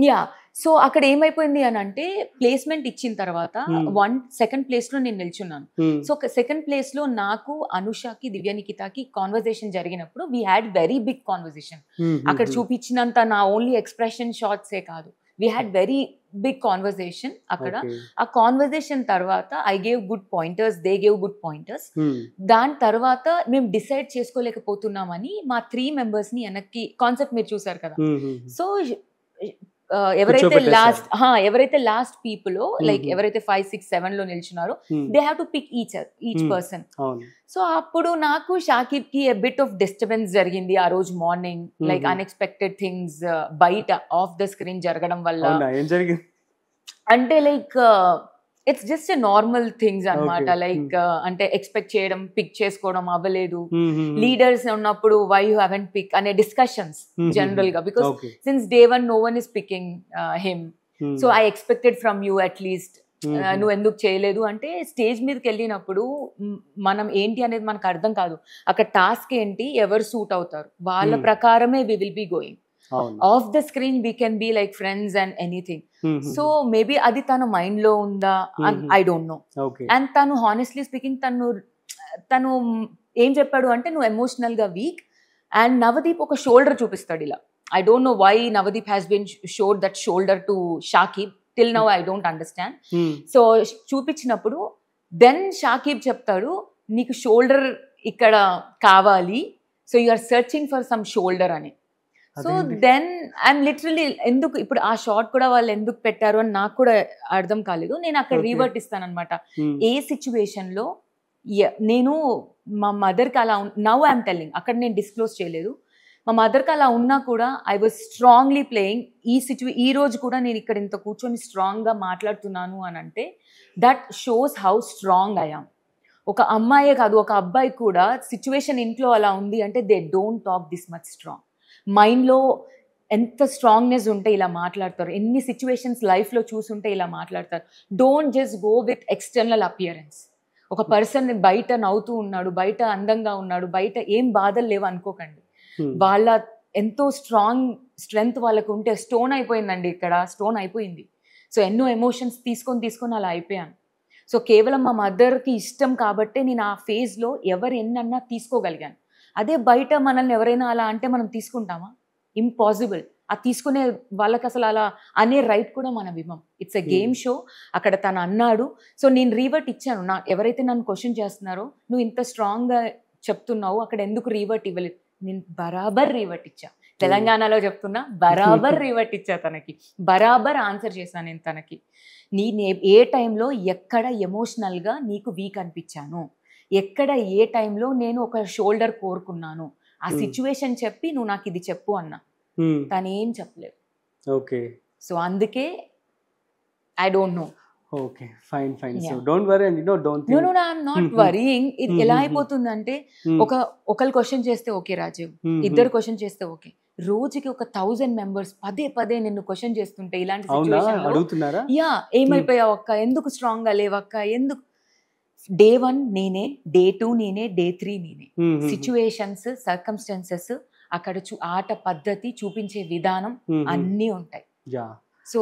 యా. సో అక్కడ ఏమైపోయింది అని అంటే, ప్లేస్మెంట్ ఇచ్చిన తర్వాత 2nd place లో నేను నిల్చున్నాను. సో 2nd place లో నాకు, అనుషకి, దివ్య నిఖితకి కాన్వర్సేషన్ జరిగినప్పుడు we had very big conversation. అక్కడ చూపించినంత నా ఓన్లీ ఎక్స్ప్రెషన్ షార్ట్సే కాదు, we had very big conversation అక్కడ. ఆ కాన్వర్సేషన్ తర్వాత I gave good pointers, they gave good pointers. దాని తర్వాత మేము డిసైడ్ చేసుకోలేకపోతున్నామని మా 3 members ని వెనక్కి, కాన్సెప్ట్ మీరు చూసారు కదా. సో ఎవరైతే లాస్ట్ పీపుల్ లైక్ ఎవరైతే 5, 6, 7 లో నిల్చున్నారో they have to pick each person. So అప్పుడు నాకు షాకిబ్ కి ఎ బిట్ ఆఫ్ డిస్టర్బెన్స్ జరిగింది ఆ రోజు మార్నింగ్. లైక్ అన్ఎక్స్పెక్టెడ్ థింగ్స్ బయట ఆఫ్ ద స్క్రీన్ జరగడం వల్ల. అంటే like it's just a normal things అనమాట. లైక్ అంటే ఎక్స్పెక్ట్ చేయడం, పిక్ చేసుకోవడం అవ్వలేదు. లీడర్స్ ఉన్నప్పుడు వై యూ హావెంట్ పిక్ అనే డిస్కషన్స్ జనరల్ గా, because since day 1 no one is picking him. So I expected from you at least, నువ్వు ఎందుకు చేయలేదు అంటే, స్టేజ్ మీదకి వెళ్ళినప్పుడు మనం ఏంటి అనేది మనకు అర్థం కాదు. అక్కడ టాస్క్ ఏంటి, ఎవరు సూట్ అవుతారు వాళ్ళ ప్రకారమే we will be going. Off the screen we can be like friends and anything. So maybe అది తన మైండ్ లో ఉందా, ఐ డోంట్ నో. అండ్ తను హానెస్ట్లీ స్పీకింగ్ తను ఏం చెప్పాడు అంటే, నువ్వు ఎమోషనల్ గా వీక్. అండ్ నవదీప్ ఒక షోల్డర్ చూపిస్తాడు ఇలా. I don't know why Navdeep has been showed that shoulder to Shakib. Till now I don't understand. So చూపించినప్పుడు దెన్ షాకిబ్ చెప్తాడు, నీకు షోల్డర్ ఇక్కడ కావాలి, so you are searching for some shoulder అని. సో దెన్ ఐఎమ్ లిటరలీ, ఎందుకు ఇప్పుడు ఆ షార్ట్ కూడా వాళ్ళు ఎందుకు పెట్టారు అని నాకు కూడా అర్థం కాలేదు. నేను అక్కడ రీవర్ట్ ఇస్తాను అనమాట. ఏ సిచ్యువేషన్ లో నేను మా మదర్కి అలా, నౌ ఐఎమ్ టెల్లింగ్, అక్కడ నేను డిస్క్లోజ్ చేయలేదు. మా మదర్కి అలా ఉన్నా కూడా ఐ వాజ్ స్ట్రాంగ్లీ ప్లేయింగ్. ఈ రోజు కూడా నేను ఇక్కడ ఇంత కూర్చొని స్ట్రాంగ్ గా మాట్లాడుతున్నాను అని అంటే, that shows how strong I am. ఒక అమ్మాయే కాదు, ఒక అబ్బాయి కూడా సిచ్యువేషన్ ఇంట్లో అలా ఉంది అంటే they don't talk this much strong. మైండ్లో ఎంత స్ట్రాంగ్నెస్ ఉంటే ఇలా మాట్లాడతారు. ఎన్ని సిచ్యువేషన్స్ లైఫ్లో చూసుంటే ఇలా మాట్లాడతారు. Don't just go with external appearance. ఒక పర్సన్ బయట నవ్వుతూ ఉన్నాడు, బయట అందంగా ఉన్నాడు, బయట ఏం బాధలు లేవు అనుకోకండి. వాళ్ళ ఎంతో స్ట్రెంగ్త్ వాళ్ళకు ఉంటే, స్టోన్ అయిపోయిందండి ఇక్కడ, స్టోన్ అయిపోయింది. సో ఎన్నో ఎమోషన్స్ తీసుకొని అలా అయిపోయాను. సో కేవలం మా మదర్కి ఇష్టం కాబట్టే నేను ఆ ఫేజ్లో ఎవరు ఎన్నన్నా తీసుకోగలిగాను. అదే బయట మనల్ని ఎవరైనా అలా అంటే మనం తీసుకుంటామా? ఇంపాసిబుల్. ఆ తీసుకునే వాళ్ళకి అసలు అలా అనే రైట్ కూడా మనం ఇవ్వం. It's a game show. అక్కడ తను అన్నాడు. సో నేను రీవర్ట్ ఇచ్చాను. ఎవరైతే నన్ను క్వశ్చన్ చేస్తున్నారో, నువ్వు ఇంత స్ట్రాంగ్గా చెప్తున్నావు, అక్కడ ఎందుకు రీవర్ట్ ఇవ్వలేదు? నేను బరాబర్ రీవర్ట్ ఇచ్చా. తెలంగాణలో చెప్తున్నా, బరాబర్ రీవర్ట్ ఇచ్చా తనకి, బరాబర్ ఆన్సర్ చేశాను నేను తనకి. ఏ టైంలో ఎక్కడ ఎమోషనల్గా నీకు వీక్ అనిపించాను, ఎక్కడ ఏ టైంలో నేను ఒక షోల్డర్ కోరుకున్నాను, ఆ సిచ్యువేషన్ చెప్పి నువ్వు నాకు ఇది చెప్పు అన్నా, తను ఏం చెప్పలేదు. ఓకే. సో అందుకే I don't no. Okay, fine fine. So don't worry and don't know I'm not worrying. ఇది ఎలా అయిపోతుందంటే ఒకళ్ళు క్వశ్చన్ చేస్తే ఓకే రాజీవ్, ఇద్దరు క్వశ్చన్ చేస్తే ఓకే, రోజుకి 1000 members పదే నిన్ను క్వశ్చన్ చేస్తుంటే ఇలాంటి సిచ్యువేషన్ అడుగుతున్నారా? యా, ఏమైపోయావు అక్క, ఎందుకు స్ట్రాంగ్ గా లేవక్క, ఎందుకు డే 1 నేనే, డే 2 నేనే, డే 3 నేనే. సిచ్యువేషన్స్, సర్కమ్స్టాన్సెస్, అక్కడ ఆట పద్ధతి, చూపించే విధానం అన్నీ ఉంటాయి. సో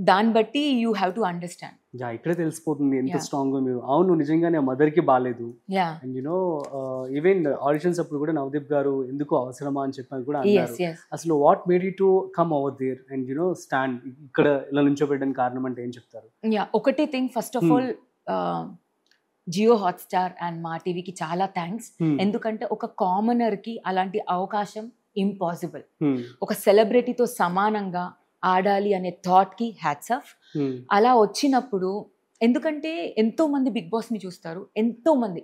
దాన్ని బట్టి యూ హ్యావ్ టు అండర్స్టాండ్. ఇక్కడే తెలిసిపోతుంది ఎంత స్ట్రాంగ్ మీరు. అవును, నిజంగానే మదర్ కి బాగాలేదు. అండ్ యునో ఈవెన్ ఆడిషన్స్ అప్పుడు కూడా నవదీప్ గారు ఎందుకు అవసరమా అని చెప్పి కూడా అన్నారు. అసలు what made you to come over there and you know stand ఇక్కడ ఇలా నుంచోబెట్టడానికి కారణం అంటే ఏం చెప్తారు? ఒకటి thing, first of all Jio Hotstar and మా టీవీకి చాలా థ్యాంక్స్. ఎందుకంటే ఒక కామనర్ కి అలాంటి అవకాశం ఇంపాసిబుల్. ఒక సెలబ్రిటీతో సమానంగా ఆడాలి అనే థాట్ కి హ్యాట్స్ ఆఫ్. అలా వచ్చినప్పుడు, ఎందుకంటే ఎంతో మంది బిగ్ బాస్ ని చూస్తారు, ఎంతో మంది,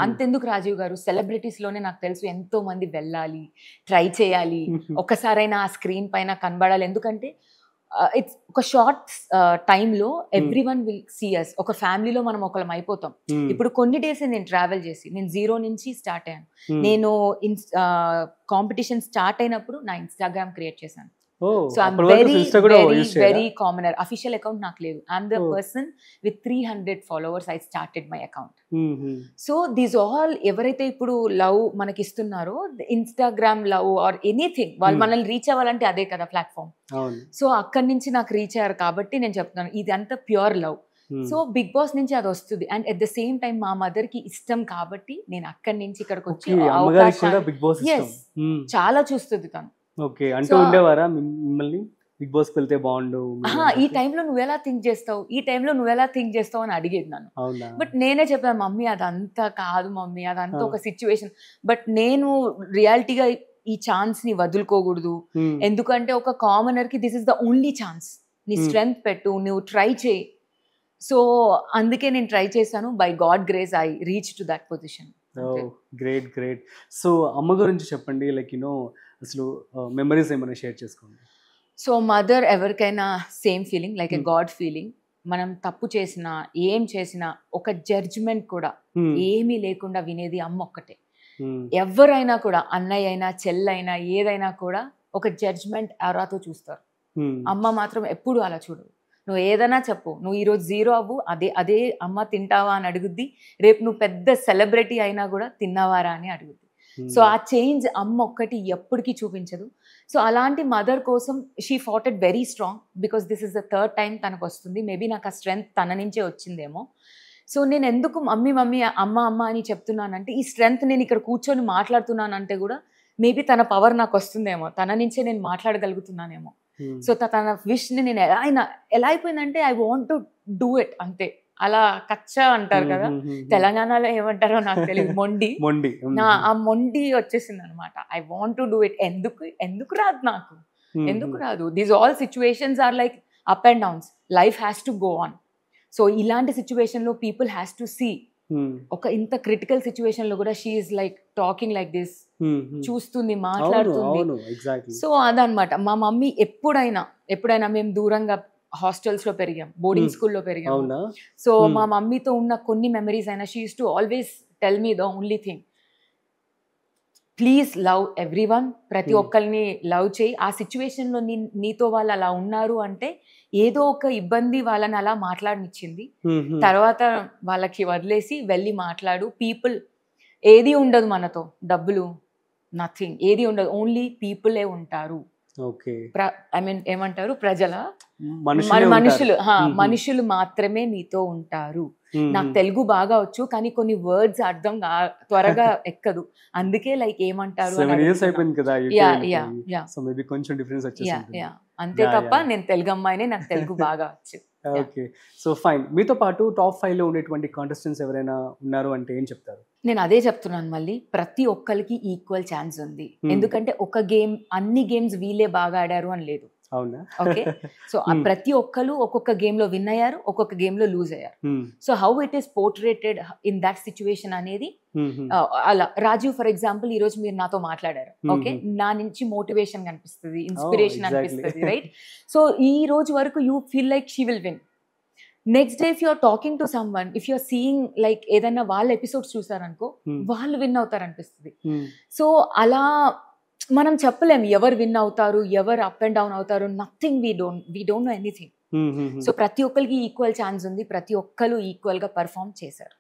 అంతెందుకు రాజీవ్ గారు, సెలబ్రిటీస్ లోనే నాకు తెలుసు ఎంతో మంది వెళ్ళాలి, ట్రై చేయాలి, ఒక్కసారైనా ఆ స్క్రీన్ పైన కనబడాలి. ఎందుకంటే ఇట్స్ ఒక షార్ట్ టైంలో every one will see us. ఒక ఫ్యామిలీలో మనం ఒకళ్ళం అయిపోతాం. ఇప్పుడు కొన్ని డేస్ నేను ట్రావెల్ చేసి, నేను 0 నుంచి స్టార్ట్ అయ్యాను. నేను కాంపిటీషన్ స్టార్ట్ అయినప్పుడు నా ఇన్స్టాగ్రామ్ క్రియేట్ చేశాను. So I'm very commoner. Official account నాకు లేదు. I'm the person with 300 followers. I started my account. So these all ఎవరైతే ఇప్పుడు లవ్ మనకి ఇస్తున్నారో, ఇన్స్టాగ్రామ్ లవ్ ఆర్ ఎనీథింగ్, వాళ్ళు మనల్ని రీచ్ అవ్వాలంటే అదే కదా ప్లాట్ఫామ్. సో అక్కడి నుంచి నాకు రీచ్ అయ్యారు కాబట్టి నేను చెప్తున్నాను, ఇది అంతా pure love. So Bigg Boss నుంచి అది వస్తుంది. And at the same time మా మదర్ కి ఇష్టం కాబట్టి నేను అక్కడి నుంచి ఇక్కడికి వచ్చి చాలా చూస్తుంది తను. ఓకే, అంటూ ఉండేవారా మిమ్మల్ని బిగ్ బాస్ వెళ్తే బాగుండు, ఈ టైంలో నువ్వెలా థింక్ చేస్తావు, ఈ టైంలో నువ్వెలా థింక్ చేస్తావు అని అడిగేది నన్ను. బట్ నేనే చెప్పాను, మమ్మీ అదంతా కాదు మమ్మీ, అదంతా ఒక సిచ్యువేషన్. బట్ నేను రియాలిటీగా ఈ ఛాన్స్ ని వదులుకోకూడదు. ఎందుకంటే ఒక కామనర్ కి this is the only chance. నీ స్ట్రెంగ్త్ పెట్టు, నువ్వు ట్రై చేయి. సో అందుకే నేను ట్రై చేశాను. By God grace I reach to that position. Great great. So అమ్మ గురించి చెప్పండి, లైక్ యూనో అసలు మెమరీస్ ఏమైనా షేర్ చేసుకోండి. సో మదర్ ఎవరికైనా same feeling, like a God feeling. మనం తప్పు చేసినా, ఏం చేసినా, ఒక జడ్జ్మెంట్ కూడా ఏమీ లేకుండా వినేది అమ్మ ఒక్కటే. ఎవరైనా కూడా, అన్నయ్య అయినా చెల్లైనా ఏదైనా కూడా ఒక జడ్జ్మెంట్ అరాతో చూస్తారు. అమ్మ మాత్రం ఎప్పుడు అలా చూడదు. నువ్వు ఏదైనా చెప్పు, నువ్వు ఈరోజు 0 అవ్వు, అదే అమ్మ తింటావా అని అడుగుద్ది. రేపు నువ్వు పెద్ద సెలబ్రిటీ అయినా కూడా తిన్నావారా అని అడుగుద్ది. సో ఆ చేంజ్ అమ్మ ఒక్కటి ఎప్పటికీ చూపించదు. సో అలాంటి మదర్ కోసం she fought it very strong, because this is the 3rd time తనకు వస్తుంది. మేబీ నాకు ఆ స్ట్రెంగ్త్ తన నుంచే వచ్చిందేమో. సో నేను ఎందుకు మమ్మీ మమ్మీ అమ్మ అని చెప్తున్నానంటే, ఈ స్ట్రెంగ్త్ నేను ఇక్కడ కూర్చొని మాట్లాడుతున్నానంటే కూడా మేబీ తన పవర్ నాకు వస్తుందేమో, తన నుంచే నేను మాట్లాడగలుగుతున్నానేమో. సో తన విష్ని నేను ఎలా అయిపోయిందంటే, I want to do it అంతే. అలా కచ్చా అంటారు కదా, తెలంగాణలో ఏమంటారో నాకు తెలియదు, మొండి. ఆ మొండి వచ్చేసింది అనమాట. I want to do it. ఎందుకు రాదు నాకు, ఎందుకు రాదు? These all situations are like up and downs. Life has to go on. So ఇలాంటి సిచ్యువేషన్ లో పీపుల్ హ్యాస్ టు సీ. ఒక ఇంత క్రిటికల్ సిచ్యువేషన్ లో కూడా she is like talking like this, చూస్తుంది, మాట్లాడుతుంది. సో అదనమాట. మా మమ్మీ ఎప్పుడైనా మేము దూరంగా హాస్టల్స్ లో పెరిగాం, బోర్డింగ్ స్కూల్లో పెరిగాం. సో మా మమ్మీతో ఉన్న కొన్ని మెమరీస్ అయినా, she used to always tell me the only thing, please love every one. ప్రతి ఒక్కరిని లవ్ చేయి. ఆ సిచ్యువేషన్ లో నీతో వాళ్ళు అలా ఉన్నారు అంటే ఏదో ఒక ఇబ్బంది వాళ్ళని అలా మాట్లాడనిచ్చింది. తర్వాత వాళ్ళకి వదిలేసి వెళ్ళి మాట్లాడు. పీపుల్ ఏది ఉండదు మనతో, డబ్బులు నథింగ్, ఏది ఉండదు. ఓన్లీ పీపులే ఉంటారు. ఐ మీన్ ఏమంటారు, మనుషులు మాత్రమే నీతో ఉంటారు. నాకు తెలుగు బాగా వచ్చు, కానీ కొన్ని వర్డ్స్ అర్థం త్వరగా ఎక్కదు. అందుకే లైక్ ఏమంటారు అంతే తప్ప నేను తెలుగు అమ్మాయినే, నాకు తెలుగు బాగా వచ్చు. Okay, so fine. మీతో పాటు టాప్ 5 లో ఉండేటువంటి కాంటెస్టెంట్స్ ఎవరైనా ఉన్నారు అంటే ఏం చెప్తారు? నేను అదే చెప్తున్నాను మళ్ళీ, ప్రతి ఒక్కరికి ఈక్వల్ ఛాన్స్ ఉంది. ఎందుకంటే ఒక గేమ్, అన్ని గేమ్స్ వీళ్ళే బాగా ఆడారు అని లేదు. అవునా? ఓకే. సో ప్రతి ఒక్కరు ఒక్కొక్క గేమ్ లో విన్ అయ్యారు, ఒక్కొక్క గేమ్ లో లూజ్ అయ్యారు. So how it is portrayed in that situation అనేది అలా. రాజీవ్ ఫర్ ఎగ్జాంపుల్ ఈ రోజు మీరు నాతో మాట్లాడారు, ఓకే, నా నుంచి మోటివేషన్ కనిపిస్తుంది, ఇన్స్పిరేషన్ అనిపిస్తుంది, రైట్? సో ఈ రోజు వరకు you feel like she will win. Next day if you're talking to some one, if you're seeing like ఏదైనా వాళ్ళ ఎపిసోడ్స్ చూసారనుకో, వాళ్ళు విన్ అవుతారు అనిపిస్తుంది. సో అలా మనం చెప్పలేము ఎవరు విన్ అవుతారు, ఎవరు అప్ అండ్ డౌన్ అవుతారు. Nothing, we don't know anything. So ప్రతి ఒక్కరికి ఈక్వల్ ఛాన్స్ ఉంది, ప్రతి ఒక్కరు ఈక్వల్ గా పర్ఫామ్ చేశారు.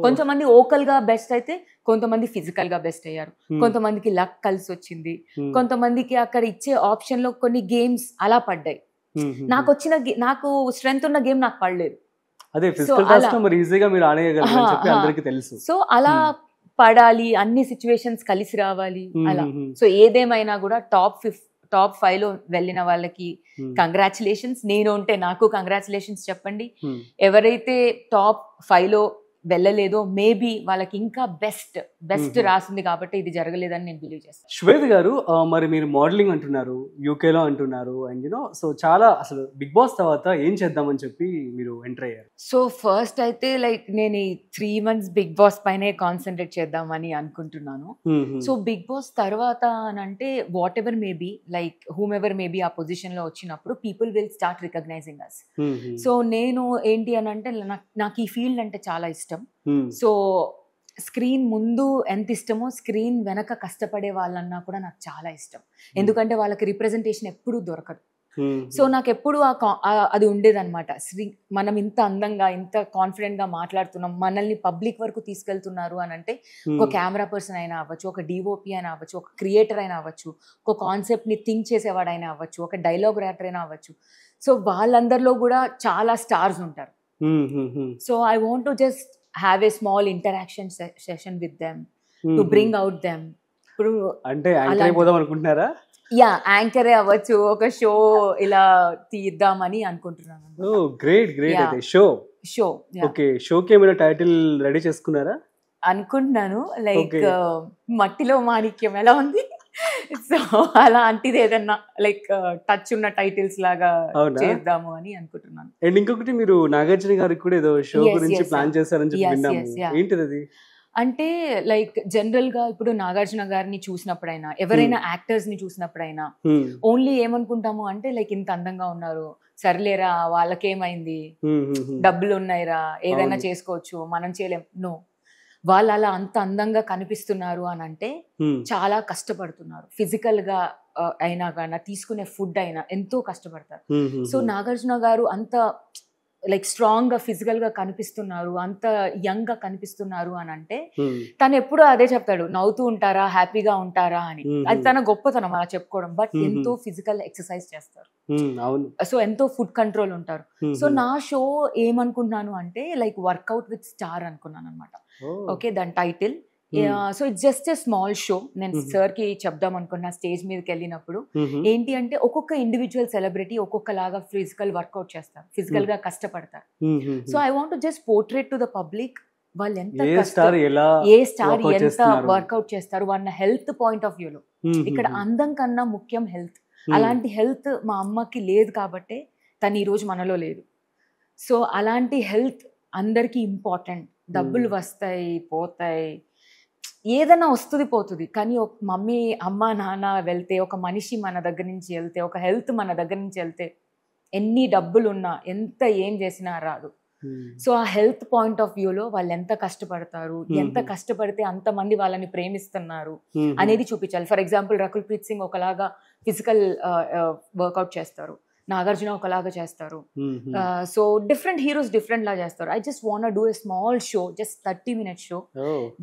కొంతమంది ఓకల్ గా బెస్ట్ అయితే, కొంతమంది ఫిజికల్ గా బెస్ట్ అయ్యారు, కొంతమందికి లక్ కలిసి వచ్చింది, కొంతమందికి అక్కడ ఇచ్చే ఆప్షన్ లో కొన్ని గేమ్స్ అలా పడ్డాయి. నాకు స్ట్రెంగ్త్ ఉన్న గేమ్ నాకు పడలేదు. సో అలా పడాలి, అన్ని సిచ్యువేషన్స్ కలిసి రావాలి అలా. సో ఏదేమైనా కూడా టాప్ 5 లో వెళ్ళిన వాళ్ళకి కంగ్రాచులేషన్స్. నేను ఉంటే నాకు కంగ్రాచులేషన్స్ చెప్పండి. ఎవరైతే టాప్ 5 లో వెళ్ళలేదో మేబీ వాళ్ళకి ఇంకా బెస్ట్ రాసింది కాబట్టి ఇది జరగలేదని నేను బిలీవ్ చేస్తాను. శ్వేత గారు, మరి మీరు మోడలింగ్ అంటున్నారు, యూకేలో అంటున్నారు, అండ్ సో చాలా అసలు బిగ్ బాస్ తర్వాత ఏం చేద్దామని చెప్పి మీరు ఎంటర్ అయ్యారు? సో ఫస్ట్ అయితే లైక్ నేను ఈ 3 months బిగ్ బాస్ పైనే కాన్సన్ట్రేట్ చేద్దామని అనుకుంటున్నాను. సో బిగ్ బాస్ తర్వాత అంటే whatever maybe, like whomever maybe ఆ పొజిషన్ లో వచ్చినప్పుడు people will start recognizing us. So నేను ఏంటి అని అంటే నాకు ఈ ఫీల్డ్ అంటే చాలా ఇష్టం. సో స్క్రీన్ ముందు ఎంత ఇష్టమో, స్క్రీన్ వెనక కష్టపడే వాళ్ళన్నా కూడా నాకు చాలా ఇష్టం. ఎందుకంటే వాళ్ళకి రిప్రజెంటేషన్ ఎప్పుడూ దొరకదు. సో నాకు ఎప్పుడు అది ఉండేదన్నమాట. మనం ఇంత అందంగా, ఇంత కాన్ఫిడెంట్ గా మాట్లాడుతున్నాం, మనల్ని పబ్లిక్ వరకు తీసుకెళ్తున్నారు అని అంటే ఒక కెమెరా పర్సన్ అయినా అవ్వచ్చు, ఒక డిఓపి అయినా అవ్వచ్చు, ఒక క్రియేటర్ అయినా అవ్వచ్చు, ఒక కాన్సెప్ట్ ని థింక్ చేసేవాడైనా అవ్వచ్చు, ఒక డైలాగ్ రైటర్ అయినా అవ్వచ్చు. సో వాళ్ళందరిలో కూడా చాలా స్టార్స్ ఉంటారు. So I want to just have a small interaction session with them to bring out them. ఇప్పుడు అంటే అయిపోదాం అనుకుంటున్నారా? యా, యాంకరే అవ్వచ్చు, ఒక షో ఇలా తీద్దామని అనుకుంటున్నాను. Great great. అయితే షో ఓకే, షోకి ఏమైనా టైటిల్ రెడీ చేసుకున్నారా? అనుకుంటున్నాను, లైక్ మట్టిలో మాణిక్యం ఎలా ఉంది, సో అలాంటిది ఏదన్నా లైక్ టచ్ ఉన్న టైటిల్స్ లాగా చేద్దాము అని అనుకుంటున్నాను. అండ్ ఇంకొకటి, మీరు నాగార్జున గారికి కూడా ఏదో షో గురించి ప్లాన్ చేశారని చెప్పి విన్నాము. ఏంటిది అది? అంటే లైక్ జనరల్ గా ఇప్పుడు నాగార్జున గారిని చూసినప్పుడైనా, ఎవరైనా యాక్టర్స్ ని చూసినప్పుడైనా ఓన్లీ ఏమనుకుంటాము అంటే లైక్ ఇంత అందంగా ఉన్నారు, సర్లేరా వాళ్ళకేమైంది, డబ్బులు ఉన్నాయిరా, ఏదైనా చేసుకోవచ్చు, మనం చేయలేం. నో, వాళ్ళు అలా అంత అందంగా కనిపిస్తున్నారు అని అంటే చాలా కష్టపడుతున్నారు. ఫిజికల్ గా అయినా కానీ, తీసుకునే ఫుడ్ అయినా ఎంతో కష్టపడతారు. సో నాగార్జున గారు అంత లైక్ స్ట్రాంగ్ గా ఫిజికల్ గా కనిపిస్తున్నారు, అంత యంగ్ గా కనిపిస్తున్నారు అని అంటే తను ఎప్పుడు అదే చెప్తాడు, నవ్వుతూ ఉంటారా, హ్యాపీగా ఉంటారా అని. అది తన గొప్పతనం అలా చెప్పుకోవడం. బట్ ఎంతో ఫిజికల్ ఎక్సర్సైజ్ చేస్తారు, సో ఎంతో ఫుడ్ కంట్రోల్ ఉంటారు. సో నా షో ఏమనుకున్నాను అంటే లైక్ వర్కౌట్ విత్ స్టార్ అనుకున్నాను అనమాట. ఓకే, దాని title. So it's just a small show. నేను సార్ కి చెప్దాం అనుకున్నా స్టేజ్ మీదకి వెళ్ళినప్పుడు. ఏంటి అంటే ఒక్కొక్క ఇండివిజువల్ సెలబ్రిటీ ఒక్కొక్కలాగా ఫిజికల్ వర్కౌట్ చేస్తారు, ఫిజికల్ గా కష్టపడతారు. So I want to just portray to the public వాళ్ళు ఎంత ఏ స్టార్ ఎంత వర్కౌట్ చేస్తారు వాళ్ళ హెల్త్ పాయింట్ ఆఫ్ వ్యూలో. ఇక్కడ అందం కన్నా ముఖ్యం హెల్త్. అలాంటి హెల్త్ మా అమ్మకి లేదు కాబట్టే తను ఈ రోజు మనలో లేదు. సో అలాంటి హెల్త్ అందరికీ ఇంపార్టెంట్. డబ్బులు వస్తాయి పోతాయి, ఏదైనా వస్తుంది పోతుంది, కానీ ఒక మమ్మీ అమ్మ నాన్న వెళ్తే, ఒక మనిషి మన దగ్గర నుంచి వెళ్తే, ఒక హెల్త్ మన దగ్గర నుంచి వెళ్తే ఎన్ని డబ్బులు ఉన్నా ఎంత ఏం చేసినా రాదు. సో ఆ హెల్త్ పాయింట్ ఆఫ్ వ్యూలో వాళ్ళు ఎంత కష్టపడతారు, ఎంత కష్టపడితే అంతమంది వాళ్ళని ప్రేమిస్తున్నారు అనేది చూపించాలి. ఫర్ ఎగ్జాంపుల్ రకుల్ ప్రీత్ సింగ్ ఒకలాగా ఫిజికల్ వర్కౌట్ చేస్తారు, నాగార్జున ఒకలాగా చేస్తారు. సో డిఫరెంట్ హీరోస్ డిఫరెంట్ లా చేస్తారు. I just want do a small show, just 30 minute show,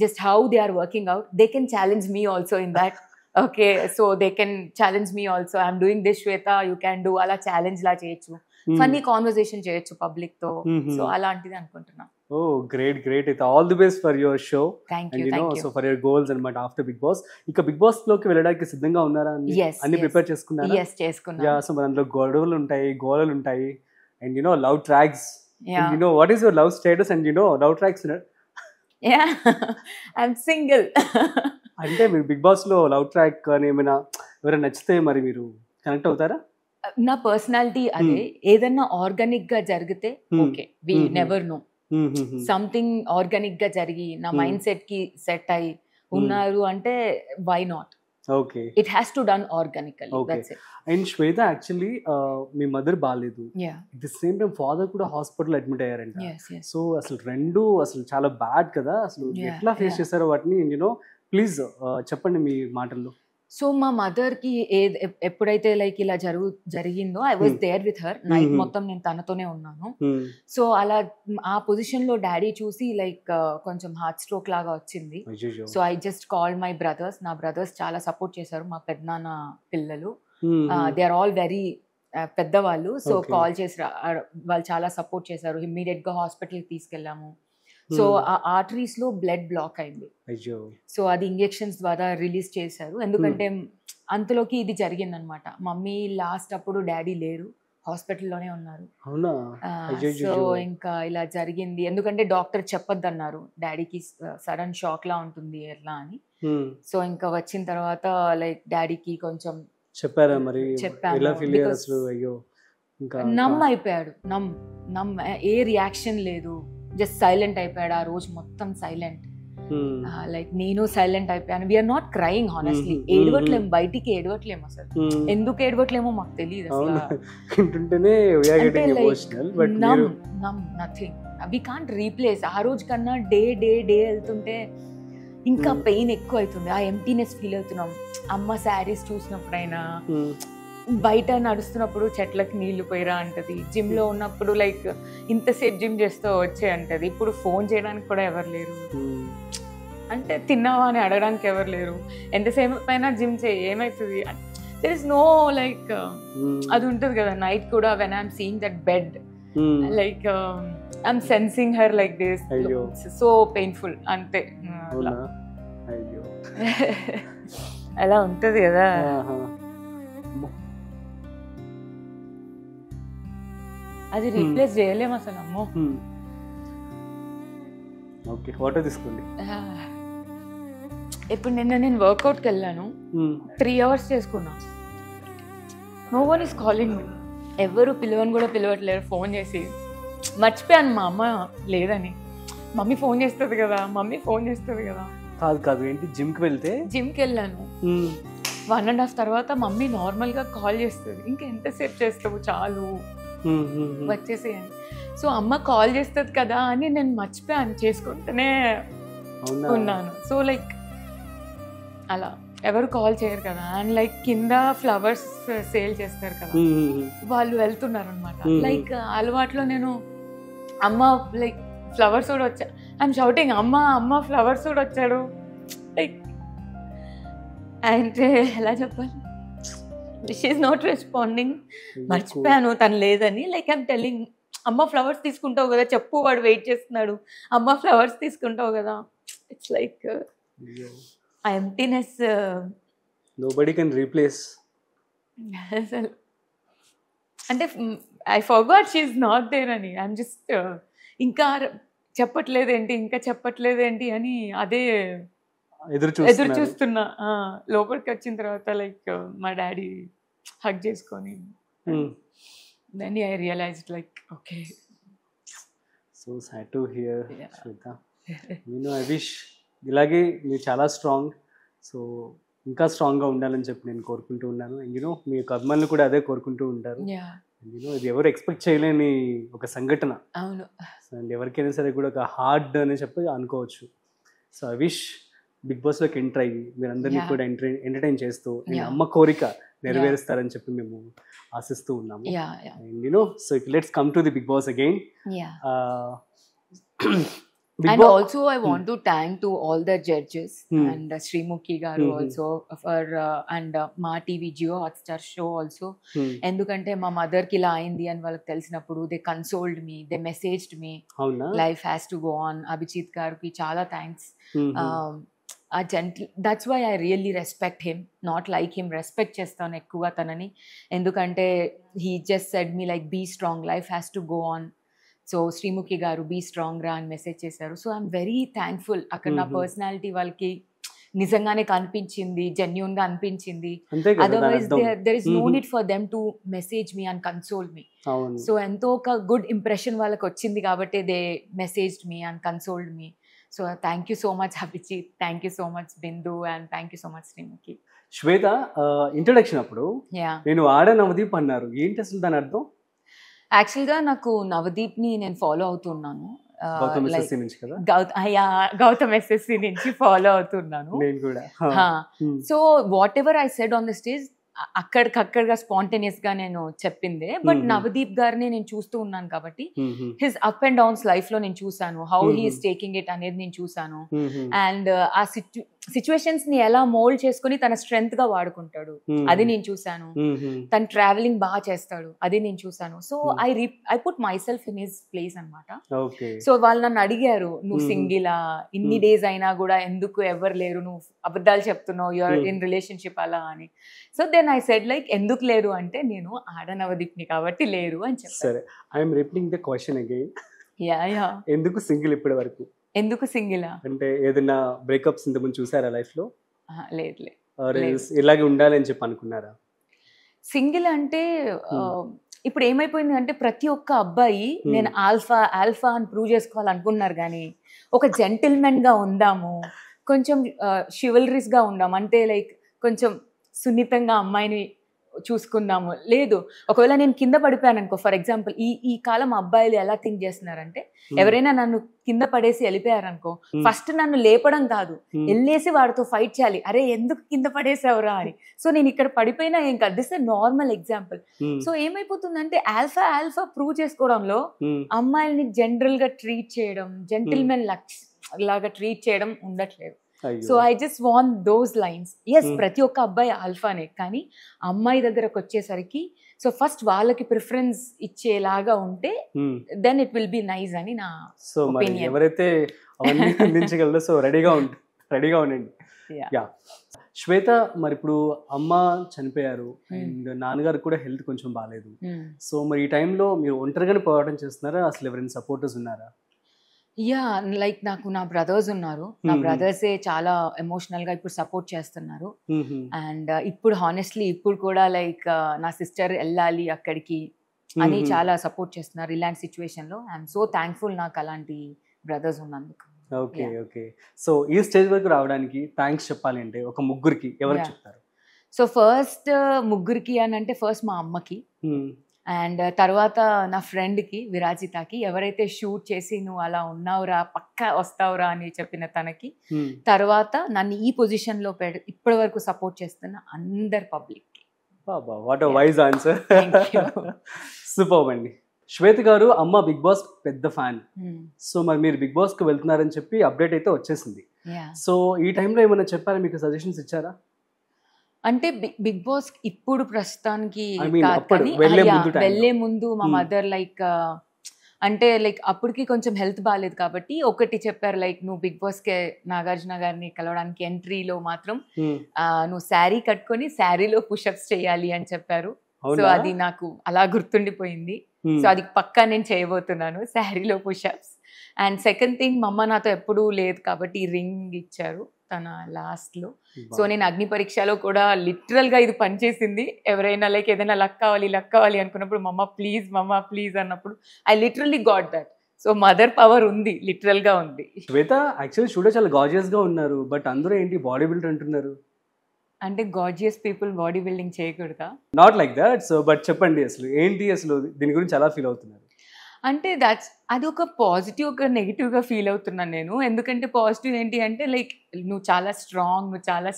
just how they are working out. They can challenge me also in that. Okay, so they can challenge me also, I'm doing this Shweta, you can do, అలా challenge లా చేయొచ్చు, funny conversation చేయొచ్చు public తో. So అలాంటిది అనుకుంటున్నా. ఓ great great. అయితే all the best for your show and so for your goals అన్నమాట after big boss. ఇక బిగ్ బాస్ లోకి వెళ్ళడానికి సిద్ధంగా ఉన్నారా? అన్ని ప్రిపేర్ చేసుకున్నారా? yes చేసుకున్నా. సో మన అందులో గొడవలు ఉంటాయి, గోలలు ఉంటాయి, and love tracks. What is your love status and love tracks? yeah I'm single. అంటే మీరు బిగ్ బాస్ లో లవ్ ట్రాక్ అని ఏమైనా ఎవరైనా నచ్చితే మరి మీరు కనెక్ట్ అవుతారా? నా పర్సనాలిటీ అదే. ఏదన్నా ఆర్గానిక్ గా జరిగితే okay, we never know. Something organic గా జరిగి నా మైండ్ సెట్ కి సెట్ అయి ఉన్నారు అంటే why not. Okay, it has to done organically. That's it. And Shweta actually మీ మదర్ బాగాలేదు, at the same time father కూడా హాస్పిటల్ అడ్మిట్ అయ్యారంట. సో అసలు రెండు అసలు చాలా బ్యాడ్ కదా, అసలు ఎట్లా ఫేస్ చేశారో వాటిని యూనో ప్లీజ్ చెప్పండి మీ మాటల్లో. సో మా మదర్కి ఎప్పుడైతే లైక్ ఇలా జరిగిందో I was there with her. Night మొత్తం నేను తనతోనే ఉన్నాను. సో అలా ఆ పొజిషన్ లో డాడీ చూసి లైక్ కొంచెం హార్ట్ స్ట్రోక్ లాగా వచ్చింది. So I just called my brothers. నా బ్రదర్స్ చాలా సపోర్ట్ చేశారు. మా పెద్దనాన్న పిల్లలు, దే ఆర్ ఆల్ వెరీ పెద్దవాళ్ళు. సో కాల్ చేసి వాళ్ళు చాలా సపోర్ట్ చేశారు. ఇమ్మీడియట్ గా హాస్పిటల్కి తీసుకెళ్ళాము. సో ఆ ఆర్టరీస్ లో బ్లడ్ బ్లాక్ అయింది. సో అది ఇంజెక్షన్స్ ద్వారా రిలీజ్ చేశారు. ఎందుకంటే అంతలోకి ఇది జరిగింది అనమాట. మమ్మీ లాస్ట్ అప్పుడు డాడీ లేరు, హాస్పిటల్లోనే ఉన్నారు. సో ఇంకా ఇలా జరిగింది. ఎందుకంటే డాక్టర్ చెప్పొద్దన్నారు, డాడీకి సడన్ షాక్ లా ఉంటుంది ఎట్లా అని. సో ఇంకా వచ్చిన తర్వాత లైక్ డాడీకి కొంచెం చెప్పారా మరి? నమ్ అయిపోయాడు. నమ్ ఏ రియాక్షన్ లేదు, జస్ట్ సైలెంట్ అయిపోయాడు. ఆ రోజు మొత్తం సైలెంట్. లైక్ నేను సైలెంట్ అయిపోయాను. We're not crying honestly. ఏడవట్లేము, బయటికి ఏడవట్లేము. అసలు ఎందుకు ఏడవట్లేమో మాకు తెలియదు అసలు. Nothing, we can't replace. ఆ రోజు కన్నా డే వెళ్తుంటే ఇంకా పెయిన్ ఎక్కువ అవుతుంది. ఆ ఎంప్టీనెస్ ఫీల్ అవుతున్నాం. అమ్మ శారీస్ చూసినప్పుడైనా, బయట నడుస్తున్నప్పుడు చెట్లకి నీళ్లు పోయిరా అంటది. జిమ్ లో ఉన్నప్పుడు లైక్ ఇంతసేపు జిమ్ చేస్తూ వచ్చే అంటది. ఇప్పుడు ఫోన్ చేయడానికి కూడా ఎవరు లేరు, అంటే తిన్నావా అని అడగడానికి ఎవరు లేరు. ఎంతసేపు పైన జిమ్ చేయి ఏమవుతుంది. దెర్ ఇస్ నో లైక్ అది ఉంటుంది కదా నైట్ కూడా. When I'm seeing that bed like I'm sensing her like this, so painful. అంతే, అలా ఉంటది కదా. అది రీప్లేస్ చేయలేము అసలు. అమ్మో. ఓకే, వాటర్ తీసుకోండి. ఇప్పుడు నేను వర్కౌట్కి వెళ్ళాను, 3 hours చేసుకున్నా. No one is calling me. ఎవరు పిలవని కూడా పిలవట్లేరు. ఫోన్ చేసి మర్చిపోయాను మా అమ్మ లేదని. మమ్మీ ఫోన్ చేస్తుంది కదా, మమ్మీ ఫోన్ చేస్తుంది కదా. కాదు ఏంటి, జిమ్కి వెళ్ళాను. 1.5 తర్వాత మమ్మీ నార్మల్ గా కాల్ చేస్తుంది. ఇంకెంతసేపు చేస్తావు, చాలు వచ్చేసేయండి. సో అమ్మ కాల్ చేస్తుంది కదా అని నేను మర్చిపోయాను, చేసుకుంటూనే ఉన్నాను. సో లైక్ అలా ఎవరు కాల్ చేయరు కదా. అండ్ లైక్ కింద ఫ్లవర్స్ సేల్ చేస్తారు కదా, వాళ్ళు వెళ్తున్నారు అనమాట. లైక్ అలవాట్లో నేను అమ్మ లైక్ ఫ్లవర్స్ కూడా వచ్చా, ఐఎమ్ షౌటింగ్ అమ్మ ఫ్లవర్స్ కూడా వచ్చాడు. లైక్ అంటే ఎలా చెప్పాలి, షీఈస్ నాట్ రెస్పాండింగ్. మర్చిపోయాను తను లేదని. లైక్ ఐఎమ్ టెల్లింగ్, అమ్మ ఫ్లవర్స్ తీసుకుంటావు కదా చెప్పు, వాడు వెయిట్ చేస్తున్నాడు. అమ్మ ఫ్లవర్స్ తీసుకుంటావు కదా. ఇట్స్ లైక్ ఆ ఎంప్టీనెస్ నోబడీ కెన్ రీప్లేస్. అసలు అంటే I forgot she is not there అని. ఐఎమ్ జస్ట్ ఇంకా చెప్పట్లేదేంటి అని అదే ఎదురు చూస్తున్నా. లోపలికి వచ్చిన తర్వాత లైక్ మా డాడీ హగ్ చేసుకొని then I realized like okay. So sad to hear Shweta. I wish ఇలాగే మీరు చాలా స్ట్రాంగ్, సో ఇంకా స్ట్రాంగ్గా ఉండాలని చెప్పి నేను కోరుకుంటూ ఉన్నాను. అండ్ మీ యొక్క అభిమానులు కూడా అదే కోరుకుంటూ ఉంటారు. ఇది ఎవరు ఎక్స్పెక్ట్ చేయలేని ఒక సంఘటన. అవును. అండ్ ఎవరికైనా సరే కూడా ఒక హార్డ్ అని చెప్పి అనుకోవచ్చు. సో ఐ విష్ బిగ్ బాస్లోకి ఎంటర్ అయ్యి మీరందరినీ కూడా ఎంటర్టైన్ చేస్తూ అమ్మ కోరిక నెరవేరుస్తారని చెప్పి మేము ఆశిస్తూ ఉన్నాము. And so let's come to the Bigg Boss again. And also I want to thank to all the judges and Srimukhi garu also for and Ma TV Jio Hotstar show also. Endukante ma mother ki la ayindi అని వాళ్ళకి తెలిసినప్పుడు they consoled me, they messaged me. Life has to go on. Abhijit garu ki చాలా thanks. ఆ gentle, that's why I really respect him, not like him. Respect చేస్తాను ఎక్కువ తనని. ఎందుకంటే he just said me like be strong, life has to go on. So Sreemukhi garu be strong రా అని message చేశారు. So I'm very thankful. అక్కడ నా personality వాళ్ళకి నిజంగానే కనిపించింది, జెన్యూన్ గా అనిపించింది. అంతే కదా, దాని అదర్వైజ్ అర్థం. There is no need for them to message me and console me. అవును. సో ఎంతో ఒక గుడ్ ఇంప్రెషన్ వాళ్ళకి వచ్చింది కాబట్టి they messaged me and consoled me. So thank you so much Abhijit, thank you so much Bindu, and thank you so much Sreemukhi. Shweta, introduction అప్పుడు yeah, నేను ఆడ నవదీప్ అన్నారు, ఏంటి అసలు దాని అర్థం? యాక్చువల్గా నాకు నవదీప్ని నేను ఫాలో అవుతున్నాను. గౌతమ్ like SSC నుంచి కదా? గౌతమ్ ఎస్ఎస్సి నుంచి ఫాలో అవుతున్నాను. నేను కూడా. So whatever I said on the stage అక్కడికక్కడగా స్పాంటేనియస్ గా నేను చెప్పిందే. బట్ నవదీప్ గారిని నేను చూస్తూ ఉన్నాను కాబట్టి his up and downs life లో నేను చూసాను, హౌ హీఈస్ టేకింగ్ ఇట్ అనేది నేను చూసాను. అండ్ ఆ సిచ్యువేషన్స్ ని ఎలా మోల్డ్ చేసుకుని తన స్ట్రెంగ్త్ గా వాడుకుంటాడు అది నేను చూసాను. తన ట్రావెలింగ్ బాగా చేస్తాడు అది నేను చూసాను. So I put my self in his place అనమాట. సో వాళ్ళు నన్ను అడిగారు, నువ్వు సింగిలా, ఇన్ని డేస్ అయినా కూడా ఎందుకు ఎవరు లేరు, నువ్వు అబద్ధాలు చెప్తున్నావు, యూఆర్ ఇన్ రిలేషన్షిప్ అలా అని. So then I said like ఎందుకు లేరు అంటే నేను ఆడనవదీప్ని కాబట్టి లేరు అని చెప్పాను. సరే, I'm repeating the question again. Yeah, ఎందుకు సింగిల్ ఇప్పటి వరకు? ఎందుకు సింగిలా అంటే ఏదైనా బ్రేకప్స్ ఇంతకుముందు చూసారా లైఫ్ లో? లేదు. ఇలాగే ఉండాలి అని చెప్పి అనుకున్నారా? సింగిల్ అంటే ఇప్పుడు ఏమైపోయింది అంటే ప్రతి ఒక్క అబ్బాయి నేను ఆల్ఫా అని ప్రూవ్ చేసుకోవాలనుకున్నారు, కానీ ఒక జెంటిల్మెన్ గా ఉందాము, కొంచెం షివల్రీస్ గా ఉందాము, అంటే లైక్ కొంచెం సున్నితంగా అమ్మాయిని చూసుకుందాము. లేదు, ఒకవేళ నేను కింద పడిపోయాను అనుకో, ఫర్ ఎగ్జాంపుల్ ఈ కాలం అబ్బాయిలు ఎలా థింక్ చేస్తున్నారంటే, ఎవరైనా నన్ను కింద పడేసి వెళ్ళిపోయారనుకో, ఫస్ట్ నన్ను లేపడం కాదు, వెళ్ళేసి వాడితో ఫైట్ చేయాలి, అరే ఎందుకు కింద పడేసావురా అని. సో నేను ఇక్కడ పడిపోయినా ఏం కాదు, దిస్ నార్మల్ ఎగ్జాంపుల్. సో ఏమైపోతుందంటే ఆల్ఫా ప్రూవ్ చేసుకోవడంలో అమ్మాయిల్ని జనరల్ గా ట్రీట్ చేయడం, జెంటిల్మెన్ లాగా ట్రీట్ చేయడం ఉండట్లేదు. So I just want those lines. Yes, ప్రతి ఒక్క అబ్బాయి ఆల్ఫానే, కానీ అమ్మాయి దగ్గరకు వచ్చేసరికి సో ఫస్ట్ వాళ్ళకి ప్రిఫరెన్స్ ఇచ్చేలాగా ఉంటే then it will be nice అని నా ఒపీనియన్. ఎవరైతే అవన్నీ అందించగలరో సో రెడీగా ఉండండి. యా, శ్వేత, మరి ఇప్పుడు అమ్మ చనిపోయారు అండ్ నాన్నగారు కూడా హెల్త్ కొంచెం బాగాలేదు. సో మరి ఈ టైంలో మీరు ఒంటరిగానే పోరాటం చేస్తున్నారా, అసలు ఎవరైనా సపోర్టర్స్ ఉన్నారా? యా, లైక్ నాకు నా బ్రదర్స్ ఉన్నారు, నా బ్రదర్సే చాలా ఎమోషనల్ గా ఇప్పుడు సపోర్ట్ చేస్తున్నారు. అండ్ ఇప్పుడు హానెస్ట్లీ ఇప్పుడు కూడా లైక్ నా సిస్టర్ వెళ్ళాలి అక్కడికి అని చాలా సపోర్ట్ చేస్తున్నారు ఇలాంటి సిచ్యువేషన్ లో. ఐఎమ్ సో థ్యాంక్ఫుల్ నాకు అలాంటి బ్రదర్స్ ఉన్నందుకు. ఓకే. సో ఈ స్టేజ్ వరకు రావడానికి థ్యాంక్స్ చెప్పాలి అంటే ఒక ముగ్గురికి ఎవరు చెప్తారు? సో ఫస్ట్ ముగ్గురికి అని అంటే ఫస్ట్ మా అమ్మకి, అండ్ తర్వాత నా ఫ్రెండ్కి విరాజితకి, ఎవరైతే షూట్ చేసి నువ్వు అలా ఉన్నావురా పక్కా వస్తావురా అని చెప్పిన తనకి, తర్వాత నన్ను ఈ పొజిషన్ లో ఇప్పటి వరకు సపోర్ట్ చేస్తున్న అందరు public. What a wise answer. Super అండి. శ్వేత గారు, అమ్మ బిగ్ బాస్ పెద్ద ఫ్యాన్. సో మరి మీరు బిగ్ బాస్ కి వెళ్తున్నారని చెప్పి అప్డేట్ అయితే వచ్చేసింది. సో ఈ టైంలో ఏమైనా చెప్పారా, మీకు సజెషన్స్ ఇచ్చారా? అంటే బిగ్ బాస్ ఇప్పుడు ప్రస్తుతానికి వెళ్లే ముందు మా మదర్ లైక్ అంటే లైక్ అప్పటికి కొంచెం హెల్త్ బాగాలేదు కాబట్టి ఒకటి చెప్పారు, లైక్ నువ్వు బిగ్ బాస్ కే నాగార్జున గారిని కలవడానికి ఎంట్రీలో మాత్రం నువ్వు శారీ కట్టుకొని శారీలో పుషప్స్ చేయాలి అని చెప్పారు. సో అది నాకు అలా గుర్తుండిపోయింది. సో అది పక్కా నేను చేయబోతున్నాను, శారీలో పుషప్స్. అండ్ సెకండ్ థింగ్, మా అమ్మ నాతో ఎప్పుడూ లేదు కాబట్టి రింగ్ ఇచ్చారు తన లాస్ట్ లో. సో నేను అగ్ని పరీక్షలో కూడా లిటరల్ గా ఇది పనిచేసింది. ఎవరైనా లైక్ ఏదైనా లక్ కావాలి అనుకున్నప్పుడు మమ్మ ప్లీజ్ అన్నప్పుడు I literally got that. So mother power ఉంది, లిటరల్ గా ఉంది. శ్వేత యాక్చువల్లీ చూడ చాలా గార్జియస్ గా ఉన్నారు, బట్ అందరూ ఏంటి బాడీ బిల్డర్ అంటున్నారు. అంటే గార్జియస్ పీపుల్ బాడీ బిల్డింగ్ చేయకూడదా? Not like that. So but చెప్పండి, అసలు ఏంటి, అసలు దీని గురించి ఎలా ఫీల్ అవుతున్నారు? అంటే అది ఒక పాజిటివ్ ఒక నెగిటివ్గా ఫీల్ అవుతున్నాను నేను. ఎందుకంటే పాజిటివ్ ఏంటి అంటే లైక్ నువ్వు చాలా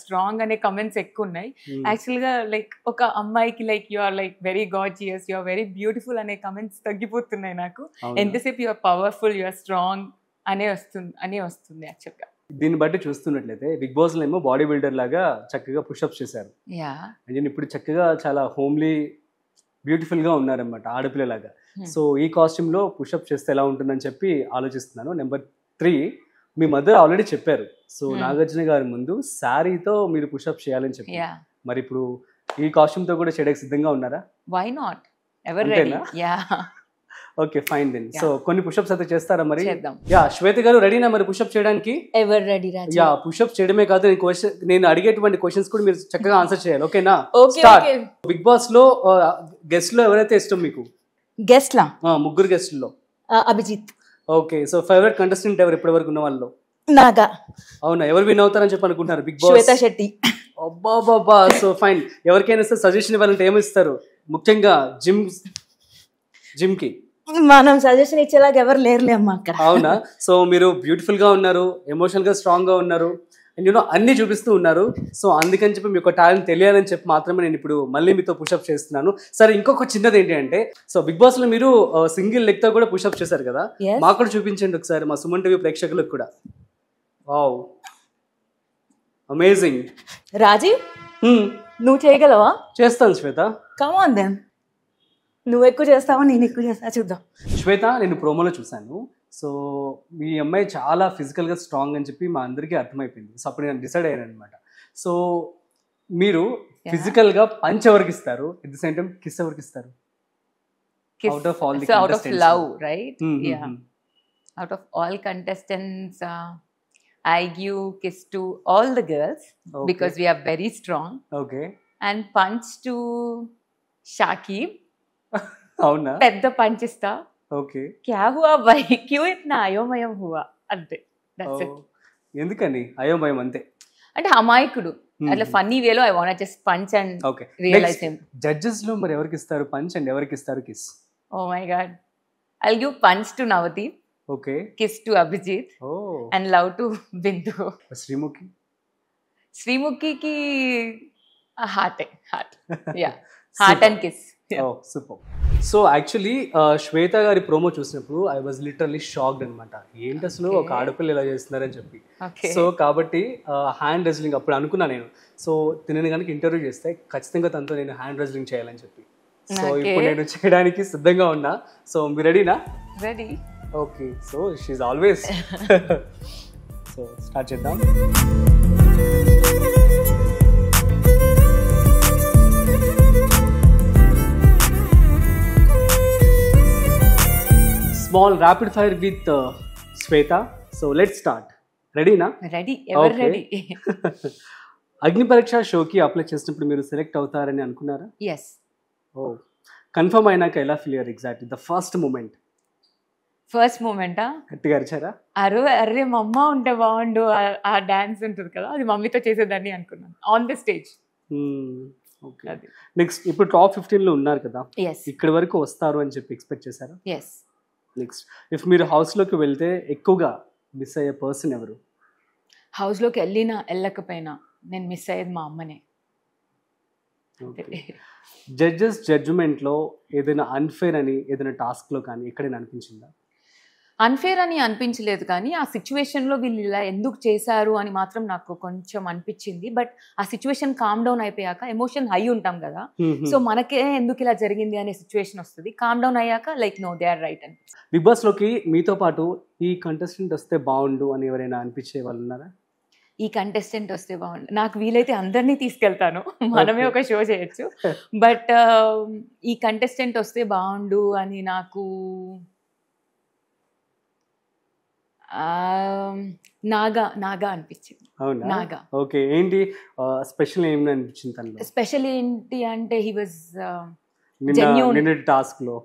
స్ట్రాంగ్ అనే కమెంట్స్ ఎక్కువ ఉన్నాయి. యాక్చువల్గా లైక్ ఒక అమ్మాయికి like you are like very gorgeous, you are very beautiful అనే కమెంట్స్ తగ్గిపోతున్నాయి నాకు. ఎంతసేపు you are powerful, you are strong అనే వస్తుంది యాక్చువల్గా. దీన్ని బట్టి చూస్తున్నట్లయితే బిగ్ బాస్ లో ఏమో బాడీ బిల్డర్ లాగా చక్కగా పుషప్స్ చేశారు. ఇప్పుడు చక్కగా చాలా హోమ్లీ బ్యూటిఫుల్ గా ఉన్నారనమాట, ఆడపిల్లలాగా. సో ఈ కాస్ట్యూమ్ లో పుషప్ చేస్తే ఎలా ఉంటుందని చెప్పి ఆలోచిస్తున్నాను. నెంబర్ 3, మీ మదర్ ఆల్రెడీ చెప్పారు, సో నాగార్జున గారి ముందు శారీతో మీరు పుషప్ చేయాలని చెప్పి. మరి ఇప్పుడు ఈ కాస్ట్యూమ్ తో కూడా చేయడానికి సిద్ధంగా ఉన్నారా? Why not, ever ready. Okay fine then. So కొన్ని పుషప్స్ అయితే చేస్తారా మరి? చేద్దాం. యా శ్వేత గారు రెడీనా మరి పుషప్ చేయడానికి? ఎవర్ రెడీ రాజు. యా పుషప్ చేయడమే కాదు, నేను అడిగేటువంటి క్వశ్చన్స్ కూడా మీరు చక్కగా ఆన్సర్ చేయాలి. ఓకేనా? Okay, start. okay. Big boss లో గెస్ట్ లో ఎవరైతే ఇష్టం మీకు? గెస్ట్ లా ముగ్గురు గెస్ట్లో. Abhijit. Okay, so favourite contestant ఎవరు ఇప్పటి వరకు ఉన్న వాళ్ళు? నాగా. అవునా, ఎవరు విన్ అవుతారని చెప్పి అనుకుంటున్నారు బిగ్ బాస్? శ్వేతా శెట్టి. అబ్బా బాబా, సో ఫైన్. ఎవరికైనా సజెషన్ ఇవ్వాలంటే ఏమి ఇస్తారు? ముఖ్యంగా జిమ్ కి మనం సజెషన్ ఇచ్చేలాగా ఎవరు లేరులే అమ్మా అక్కడ. అవునా? సో మీరు బ్యూటిఫుల్ గా ఉన్నారు, ఎమోషనల్ గా స్ట్రాంగ్ గా ఉన్నారు, అండ్ యూనో అన్ని చూపిస్తూ ఉన్నారు. సో అందుకని చెప్పి మీ యొక్క టాలెంట్ తెలియాలని చెప్పి మాత్రమే నేను ఇప్పుడు మళ్ళీ మీతో పుషప్ చేస్తున్నాను. సరే, ఇంకొక చిన్నది ఏంటి అంటే, సో బిగ్ బాస్ లో మీరు సింగిల్ లెగ్ తో కూడా పుషప్ చేశారు కదా, Yes. మాకు కూడా చూపించండి ఒకసారి, మా సుమన్ టీవీ ప్రేక్షకులకు కూడా. Wow, amazing. రాజీవ్, నువ్వు చేయగలవా? చేస్తాను శ్వేత. Come on then. నువ్వు ఎక్కువ చేస్తావా, నేను ఎక్కువ చేస్తా, చూద్దాం. శ్వేత, నేను ప్రోమోలో చూశాను. సో మీ అమ్మాయి చాలా ఫిజికల్గా స్ట్రాంగ్ అని చెప్పి మా అందరికీ అర్థమైపోయింది. సో అప్పుడు నేను డిసైడ్ అయ్యాను అనమాట. సో మీరు ఫిజికల్గా పంచ్ ఎవరికి ఇస్తారు, at the same time kiss ఎవరికి ఇస్తారు? Out of all the out of contestants. love, right? Mm-hmm. Yeah. Out of all contestants, I give kiss to all the girls because we are very strong. Okay. And punch to Shakib. అవునా? పెద్ద punch ఇస్తా. Okay. క్యా హువా భయ్, queue ఇట్నా అయోమయం హువా, అంతే. That's it. ఎందుకని అయోమయం? అంతే అంటే అమాయకుడు, అట్లా ఫన్నీ వేలో I want just punch and okay. Realise him. Judges లో మరి ఎవరికి ఇస్తారు పంచ్ అండ్ ఎవరికి ఇస్తారు kiss? Oh my god, I'll give punch to Navdeep, okay, kiss to Abhijit, oh and love to Bindu. Sreemukhi? Srimuki ki heart, yeah, heart and kiss. Oh super. So actually Shweta garu promo చూసినప్పుడు I was literally shocked అనమాట. ఏంటి అసలు ఒక ఆడపిల్ల ఇలా చేస్తున్నారని చెప్పి. Okay. So కాబట్టి హ్యాండ్ రెజ్లింగ్ అప్పుడు అనుకున్నా నేను, సో తినని కనుక ఇంటర్వ్యూ చేస్తే ఖచ్చితంగా తనతో నేను హ్యాండ్ రెజ్లింగ్ చేయాలని చెప్పి. సో ఇప్పుడు నేను చేయడానికి సిద్ధంగా ఉన్నా. సో మీరు రెడీనా? Ready. Okay, so she's always. So start చేద్దాం. Small rapid fire with Shweta. So let's start. రెడీనా? Ready, ever ready. అగ్ని పరీక్ష షోకి అప్లై చేసినప్పుడు మీరు సెలెక్ట్ అవుతారని అనుకున్నారా? Yes. ఓ, కన్ఫర్మ్ అయినాక ఎలా ఫీల్ అయ్యారు exactly the first moment? First మూమెంటా? గట్టిగా అరిచారా? అరే మా అమ్మ ఉంటే బాగుండు, ఆ డాన్స్ ఉంటుంది కదా, అది మమ్మీతో చేసేదాన్ని అనుకున్నాను on the stage. Okay. Next, ఇప్పుడు టాప్ 15లో ఉన్నారు కదా, ఎస్ ఇక్కడి వరకు వస్తారు అని చెప్పి ఎక్స్పెక్ట్ చేశారా? ఎస్. నెక్స్ట్, ఇఫ్ మీరు హౌస్లోకి వెళ్తే ఎక్కువగా మిస్ అయ్యే పర్సన్ ఎవరు? హౌస్లోకి వెళ్ళకపోయినా నేను మిస్ అయ్యేది మా అమ్మనే. జడ్జెస్ జడ్జిమెంట్లో ఏదైనా అన్ఫేర్ అని ఏదైనా టాస్క్లో కానీ ఎక్కడైనా అనిపించిందా? అన్ఫేర్ అని అనిపించలేదు, కానీ ఆ సిచ్యువేషన్లో వీళ్ళు ఇలా ఎందుకు చేశారు అని మాత్రం నాకు కొంచెం అనిపించింది. బట్ ఆ సిచ్యువేషన్ కామ్ డౌన్ అయిపోయాక, ఎమోషన్ హై ఉంటాం కదా, సో మనకే ఎందుకు ఇలా జరిగింది అనే సిచ్యువేషన్ వస్తుంది. కామ్ డౌన్ అయ్యాక like no they are right అని. బిగ్ బాస్లోకి మీతో పాటు ఈ కంటెస్టెంట్ వస్తే బాగుండు అని ఎవరైనా అనిపించే వాళ్ళు ఉన్నారా? ఈ కంటెస్టెంట్ వస్తే బాగుండు, నాకు వీలైతే అందరినీ తీసుకెళ్తాను, మనమే ఒక షో చేయొచ్చు. బట్ ఈ కంటెస్టెంట్ వస్తే బాగుండు అని నాకు నాగా అనిపించింది. అవునా? నాగా. ఓకే, ఏంటి స్పెషల్ ఏమి అనిపించింది తనలో? స్పెషల్ ఏంటి అంటే హీ వాజ్ నిన్న టాస్క్ లో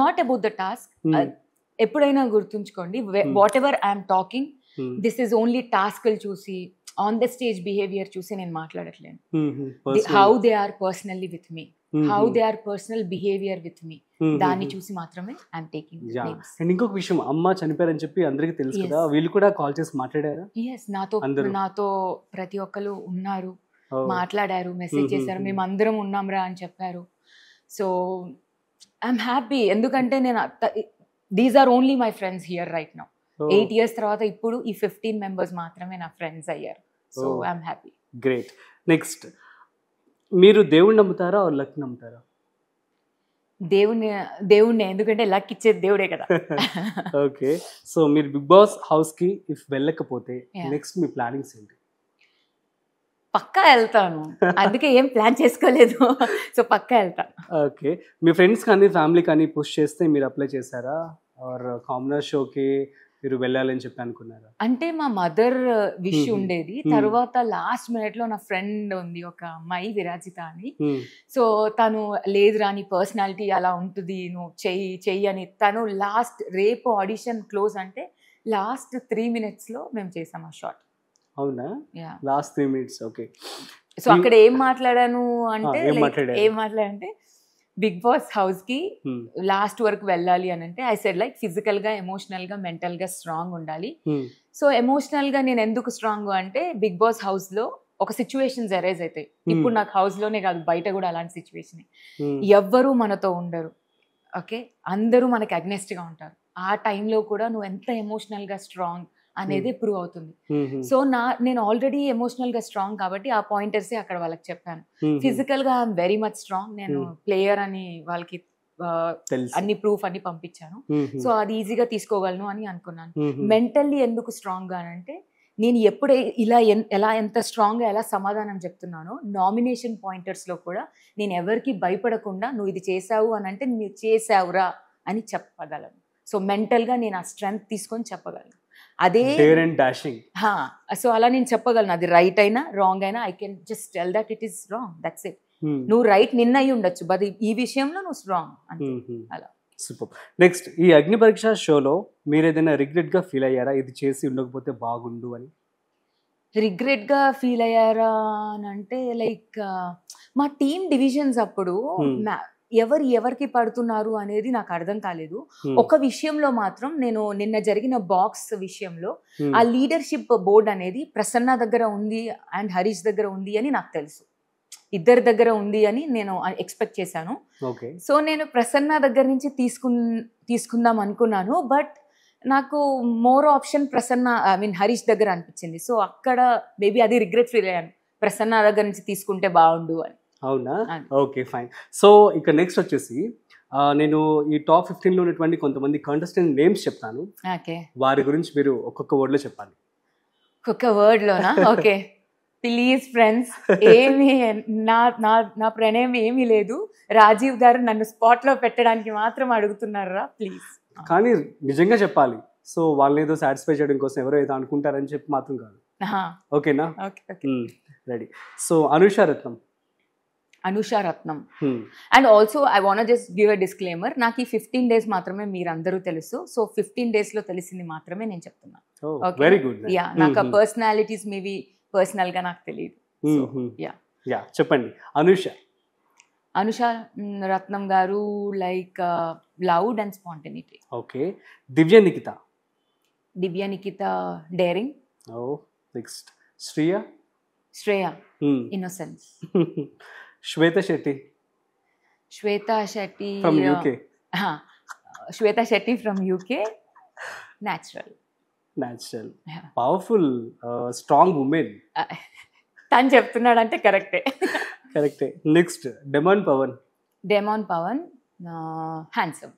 నాట్ అబౌట్ ద టాస్క్. ఎప్పుడైనా గుర్తుంచుకోండి, whatever I'm talking, this is only task చూసి, ఆన్ ద స్టేజ్ బిహేవియర్ చూసి నేను మాట్లాడట్లేను. How they are personally with me, how they are personal behaviour with me, దాన్ని చూసి మాత్రమే ఐఎమ్ టేకింగ్ నేమ్స్. అండ్ ఇంకొక విషయం, అమ్మ చనిపోయారని చెప్పి అందరికీ తెలుసు కదా, వీళ్ళు కూడా కాల్ చేసి మాట్లాడారా? ఎస్, నాతో ప్రతి ఒక్కరు ఉన్నారు, మాట్లాడారు, మెసేజ్ చేశారు, మేము అందరం ఉన్నాంరా అని చెప్పారు. సో ఐఎమ్ హ్యాపీ, ఎందుకంటే నేను these are only my friends here right now. 8 years తర్వాత ఇప్పుడు ఈ 15 members మాత్రమే నా ఫ్రెండ్స్ అయ్యారు. So I'm happy. Great. Next, మీరు దేవుణ్ణి నమ్ముతారా లక్ నమ్ముతారా? దేవుణ్ణి, ఎందుకంటే లక్ ఇచ్చేది దేవుడే కదా. ఓకే, సో మీరు బిగ్ బాస్ హౌస్ కి ఇఫ్ వెళ్ళకపోతే నెక్స్ట్ మీ ప్లానింగ్స్ ఏంటి? పక్కా వెళ్తాను, అందుకే ఏం ప్లాన్ చేసుకోలేదు. సో పక్కా వెళ్తా. ఓకే, మీ ఫ్రెండ్స్ కానీ ఫ్యామిలీ కానీ పుష్ చేస్తే మీరు అప్లై చేశారా, ఆర్ కామనర్ షోకి మీరు వెళ్ళాలని చెప్పి అనుకున్నారా? అంటే మా మదర్ విష్ Mhm. ఉండేది, Mhm. తర్వాత లాస్ట్ మినిట్ లో నా ఫ్రెండ్ ఉంది ఒక అమ్మాయి విరాజిత అని. Hmm. సో తను లేదురా నీ పర్సనాలిటీ అలా ఉంటుంది, నువ్వు చెయ్యి అని తను లాస్ట్ రేపు ఆడిషన్ క్లోజ్ అంటే లాస్ట్ 3 minutes లో మేము చేసాం ఆ షాట్. అవునా, yeah. Last 3 minutes. Okay, so అక్కడ ఏం మాట్లాడాను అంటే ఏం మాట్లాడారు? ఏం మాట్లాడంటే బిగ్ బాస్ హౌస్ కి లాస్ట్ వరకు వెళ్ళాలి అని అంటే ఐ సెడ్ లైక్ ఫిజికల్ గా, ఎమోషనల్ గా, మెంటల్ గా స్ట్రాంగ్ ఉండాలి. సో ఎమోషనల్ గా నేను ఎందుకు స్ట్రాంగ్ అంటే బిగ్ బాస్ హౌస్ లో ఒక సిచ్యువేషన్స్ అరైజ్ అవుతాయి. ఇప్పుడు నాకు హౌస్ లోనే కాదు బయట కూడా అలాంటి సిచ్యువేషన్. ఎవ్వరూ మనతో ఉండరు, ఓకే, అందరూ మనకి అగ్నెస్ట్ గా ఉంటారు. ఆ టైంలో కూడా నువ్వు ఎంత ఎమోషనల్ గా స్ట్రాంగ్ అనేది ప్రూవ్ అవుతుంది. సో నేను ఆల్రెడీ ఎమోషనల్ గా స్ట్రాంగ్ కాబట్టి ఆ పాయింటర్సే అక్కడ వాళ్ళకి చెప్పాను. ఫిజికల్ గా ఐఎమ్ వెరీ మచ్ స్ట్రాంగ్, నేను ప్లేయర్ అని వాళ్ళకి అన్ని ప్రూఫ్ అన్ని పంపించాను. సో అది ఈజీగా తీసుకోగలను అని అనుకున్నాను. మెంటల్లీ ఎందుకు స్ట్రాంగ్ గా అంటే నేను ఎప్పుడే ఇలా ఎలా ఎంత స్ట్రాంగ్ గా ఎలా సమాధానం చెప్తున్నానో నామినేషన్ పాయింటర్స్ లో కూడా నేను ఎవరికి భయపడకుండా నువ్వు ఇది చేసావు అని అంటే నువ్వు చేసావురా అని చెప్పగలను. సో మెంటల్ గా నేను ఆ స్ట్రెంగ్త్ తీసుకొని చెప్పగలను. అదే సో అలా నేను చెప్పగలను, అది రైట్ అయినా రాంగ్ అయినా I can just tell that it is wrong, that's it. నువ్వు రైట్ నిన్న అయ్యి ఉండొచ్చు, బట్ ఈ విషయంలో నువ్వు స్ట్రాంగ్ అంటే అలా. సూపర్. నెక్స్ట్, ఈ అగ్ని పరీక్ష షోలో మీరు ఏదైనా రిగ్రెట్ గా ఫీల్ అయ్యారా, ఇది చేసి ఉండకపోతే బాగుండు అని? రిగ్రెట్ గా ఫీల్ అయ్యారా అని అంటే లైక్ మా టీమ్ డివిజన్స్ అప్పుడు ఎవరికి పడుతున్నారు అనేది నాకు అర్థం కాలేదు. ఒక విషయంలో మాత్రం నేను నిన్న జరిగిన బాక్స్ విషయంలో ఆ లీడర్షిప్ బోర్డ్ అనేది ప్రసన్న దగ్గర ఉంది అండ్ హరీష్ దగ్గర ఉంది అని నాకు తెలుసు, ఇద్దరి దగ్గర ఉంది అని నేను ఎక్స్పెక్ట్ చేశాను. సో నేను ప్రసన్న దగ్గర నుంచి తీసుకుందాం అనుకున్నాను, బట్ నాకు మోర్ ఆప్షన్ ప్రసన్న హరీష్ దగ్గర అనిపించింది. సో అక్కడ మేబీ అది రిగ్రెట్ ఫీల్ అయ్యాను, ప్రసన్న దగ్గర నుంచి తీసుకుంటే బాగుండు అని. అవునా, ఓకే ఫైన్. సో ఇక నెక్స్ట్ వచ్చేసి నేను ఈ టాప్ 15 లో ఉన్నటువంటి కొంతమంది కంటెస్టెంట్ నేమ్స్ చెప్తాను, వారి గురించి మీరు ఒక్కొక్క వర్డ్ లో చెప్పాలి. ఒక్కొక్క వర్డ్ లోనా? ఓకే ప్లీజ్ ఫ్రెండ్స్, ఏమి నా ప్రణయం ఏమీ లేదు, రాజీవ్ గారు నన్ను స్పాట్ లో పెట్టడానికి మాత్రం అడుగుతున్నారా ప్లీజ్. కానీ నిజంగా చెప్పాలి, సో వాళ్ళని ఏదో సాటిస్ఫై చేయడం కోసం ఎవరో ఏదో అనుకుంటారని చెప్పి మాత్రం కాదు, ఓకేనా? Ready. So Anusha Ratnam. And also I want just give a disclaimer, నాకు ఈ 15 days మాత్రమే మీరందరూ తెలుసు. సో 15 days లో తెలిసింది మాత్రమే నేను చెప్తున్నాను. Very good. యా, నాకు ఆ పర్సనాలిటీస్ మేబీ పర్సనల్ గా నాకు తెలియదు. యా చెప్పండి. Anusha Ratnam garu like loud and spontaneity. Okay. Divya Nikhita daring. Next Shreya innocence. Shweta Shetty from UK. Natural powerful strong women. తను చెప్తున్నాడంటే కరెక్టే. Next demon Pavan handsome.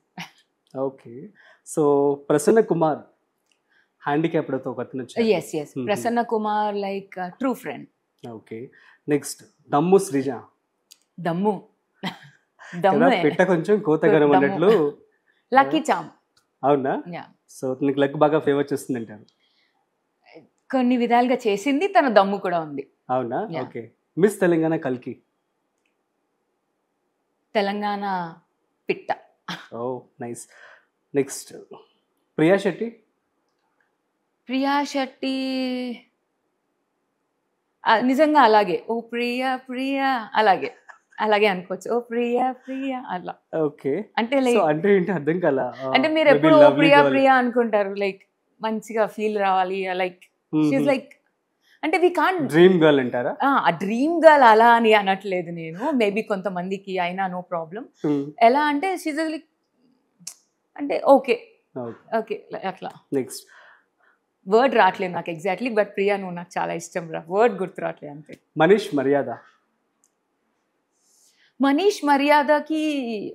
Okay. So Prasanna Kumar handicapped తో ఒకతను వచ్చారు. yes Prasanna Kumar like true friend. Okay. Next Dammu Sreeja. దమ్ము పెట్ట కొంచెం కోతగరం అన్నట్లు. Lucky charm. అవునా? సో నీకు లక్ బాగా ఫేవర్ చేస్తుంది అంటారు. కొన్ని విధాలుగా చేసింది, తన దమ్ము కూడా ఉంది. అవునా? ఓకే. మిస్ తెలంగాణ కల్కి. తెలంగాణ పిట్ట. ఓ నైస్. నెక్స్ట్ ప్రియా శెట్టి నిజంగా అలాగే ఓ ప్రియా అలాగే అనుకోవచ్చు. ఓ ప్రియా అలా. ఓకే. అంటే లైక్ అంటే ఏంటి అర్థం కాలా. అంటే మీరు ఎప్పుడు ఓ ప్రియా అనుకుంటారు, లైక్ మంచిగా ఫీల్ రావాలి, లైక్ షీఈస్ లైక్ అంటే వి కాంట్ డ్రీమ్ గర్ల్ అంటారా? ఆ డ్రీమ్ గర్ల్ అలా అని అనట్లేదు నేను, మేబీ కొంతమందికి అయినా నో ప్రాబ్లం. ఎలా అంటే షీఈస్ లైక్ అంటే ఓకే అట్లా. నెక్స్ట్ వర్డ్ రావట్లేదు నాకు ఎగ్జాక్ట్లీ, బట్ ప్రియా నువ్వు నాకు చాలా ఇష్టం రా, వర్డ్ గుర్తు రావట్లేదు అంతే. మనీష్ మర్యాద. మనీష్ మర్యాదకి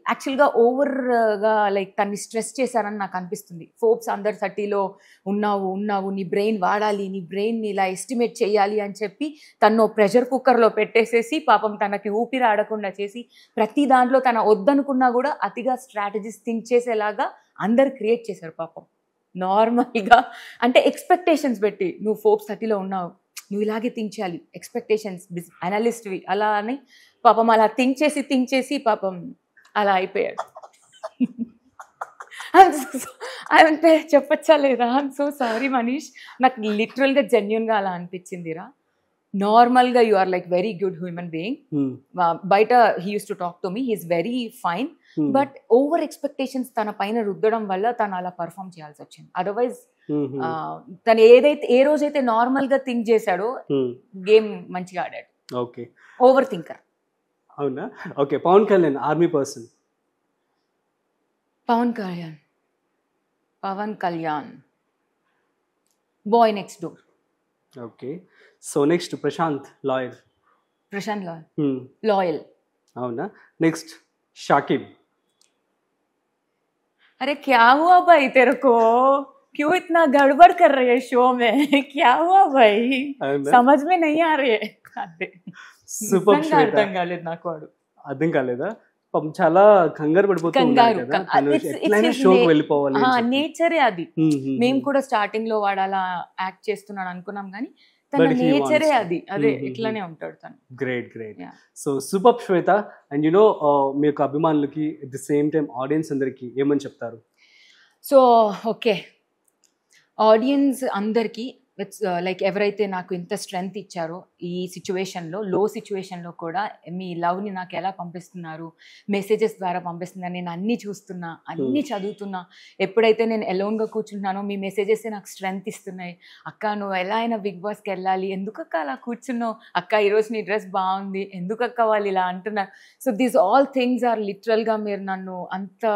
యాక్చువల్గా ఓవర్గా లైక్ తన్ని స్ట్రెస్ చేశారని నాకు అనిపిస్తుంది. ఫోర్బ్స్ అండర్ 30లో ఉన్నావు నీ బ్రెయిన్ వాడాలి, నీ బ్రెయిన్ని ఇలా ఎస్టిమేట్ చేయాలి అని చెప్పి తను ప్రెషర్ కుక్కర్లో పెట్టేసేసి పాపం తనకి ఊపిరి ఆడకుండా చేసి ప్రతి దాంట్లో తన వద్దనుకున్నా కూడా అతిగా స్ట్రాటజీస్ థింక్ చేసేలాగా అందరు క్రియేట్ చేశారు పాపం. నార్మల్గా అంటే ఎక్స్పెక్టేషన్స్ పెట్టి నువ్వు ఫోర్బ్స్ 30లో ఉన్నావు, నువ్వు ఇలాగే థింక్ చేయాలి, ఎక్స్పెక్టేషన్స్ అనలిస్ట్వి అలా అని పాపం అలా థింక్ చేసి పాపం అలా అయిపోయాడు. అంటే చెప్పచ్చా లేదా? ఐఎమ్ సో సారీ మనీష్, నాకు లిటరల్గా జెన్యున్గా అలా అనిపించిందిరా. నార్మల్గా you are like very good human being. బయట he used to talk to me, he is very fine, but over expectations తన పైన రుద్దడం వల్ల తను అలా పర్ఫామ్ చేయాల్సి వచ్చింది. అదర్వైజ్ తను ఏ రోజైతే నార్మల్ గా థింక్ చేశాడో గేమ్ మంచిగా ఆడాడు. Okay, over thinker. అవునా? Okay, Pawan Kalyan army person. Pawan Kalyan boy next door. Okay, so next Prashanth lawyer. Loyal. అవునా? నెక్స్ట్ షాకిబ్. अरे क्या हुआ भाई तेरे को, क्यों इतना गड़बड़ कर रहे हैं शो में, क्या हुआ भाई, समझ में नहीं आ रहे. సూపర్ శ్వేత. అర్థం కాలేదు నాకు. వాడు అర్థం కాలేదా? పాపం చాలా కంగారు పడిపోతున్నారు కదా, షోకి వెళ్ళిపోవాలి. నేచరే అది. మేము కూడా స్టార్టింగ్ లో వాడు అలా యాక్ట్ చేస్తున్నాడు అనుకున్నాం, కానీ తన నేచరే అది. అదే ఇట్లానే ఉంటాడు తను. Great. So super Shweta. And you know మీ యొక్క అభిమానులకి at the same time audience అందరికి ఏమని చెప్తారు? సో ఓకే, ఆడియన్స్ అందరికీ లైక్ ఎవరైతే నాకు ఇంత స్ట్రెంగ్త్ ఇచ్చారో ఈ సిచ్యువేషన్లో, లో సిచ్యువేషన్లో కూడా మీ లవ్ని నాకు ఎలా పంపిస్తున్నారు, మెసేజెస్ ద్వారా పంపిస్తున్నారు. నేను అన్నీ చూస్తున్నా, అన్నీ చదువుతున్నా. ఎప్పుడైతే నేను ఎలోన్గా కూర్చుంటున్నానో మీ మెసేజెస్ నాకు స్ట్రెంగ్త్ ఇస్తున్నాయి. అక్క నువ్వు ఎలా అయినా బిగ్ బాస్కి వెళ్ళాలి, ఎందుకక్క అలా కూర్చున్నావు, అక్క ఈరోజు నీ డ్రెస్ బాగుంది, ఎందుకక్క వాళ్ళు ఇలా అంటున్నారు. So these all things are లిటరల్గా మీరు నన్ను అంత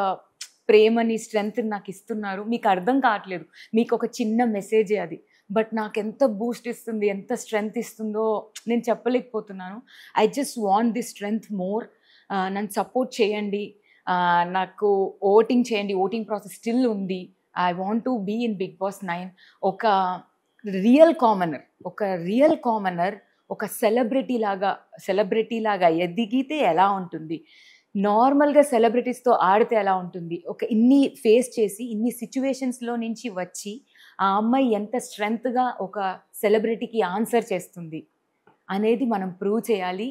ప్రేమని స్ట్రెంగ్త్ నాకు ఇస్తున్నారు. మీకు అర్థం కావట్లేదు, మీకు ఒక చిన్న మెసేజే అది, బట్ నాకు ఎంత బూస్ట్ ఇస్తుంది, ఎంత స్ట్రెంగ్త్ ఇస్తుందో నేను చెప్పలేకపోతున్నాను. I just want this strength more. నన్ను సపోర్ట్ చేయండి, నాకు ఓటింగ్ చేయండి. ఓటింగ్ ప్రాసెస్ స్టిల్ ఉంది. I want to be in big boss 9. ఒక రియల్ కామనర్ ఒక సెలబ్రిటీ లాగా ఎదిగితే ఎలా ఉంటుంది, నార్మల్గా సెలబ్రిటీస్తో ఆడితే ఎలా ఉంటుంది, ఒక ఇన్ని ఫేస్ చేసి ఇన్ని సిచ్యువేషన్స్లో నుంచి వచ్చి ఆ అమ్మాయి ఎంత స్ట్రెంగ్త్గా ఒక సెలబ్రిటీకి ఆన్సర్ చేస్తుంది అనేది మనం ప్రూవ్ చేయాలి.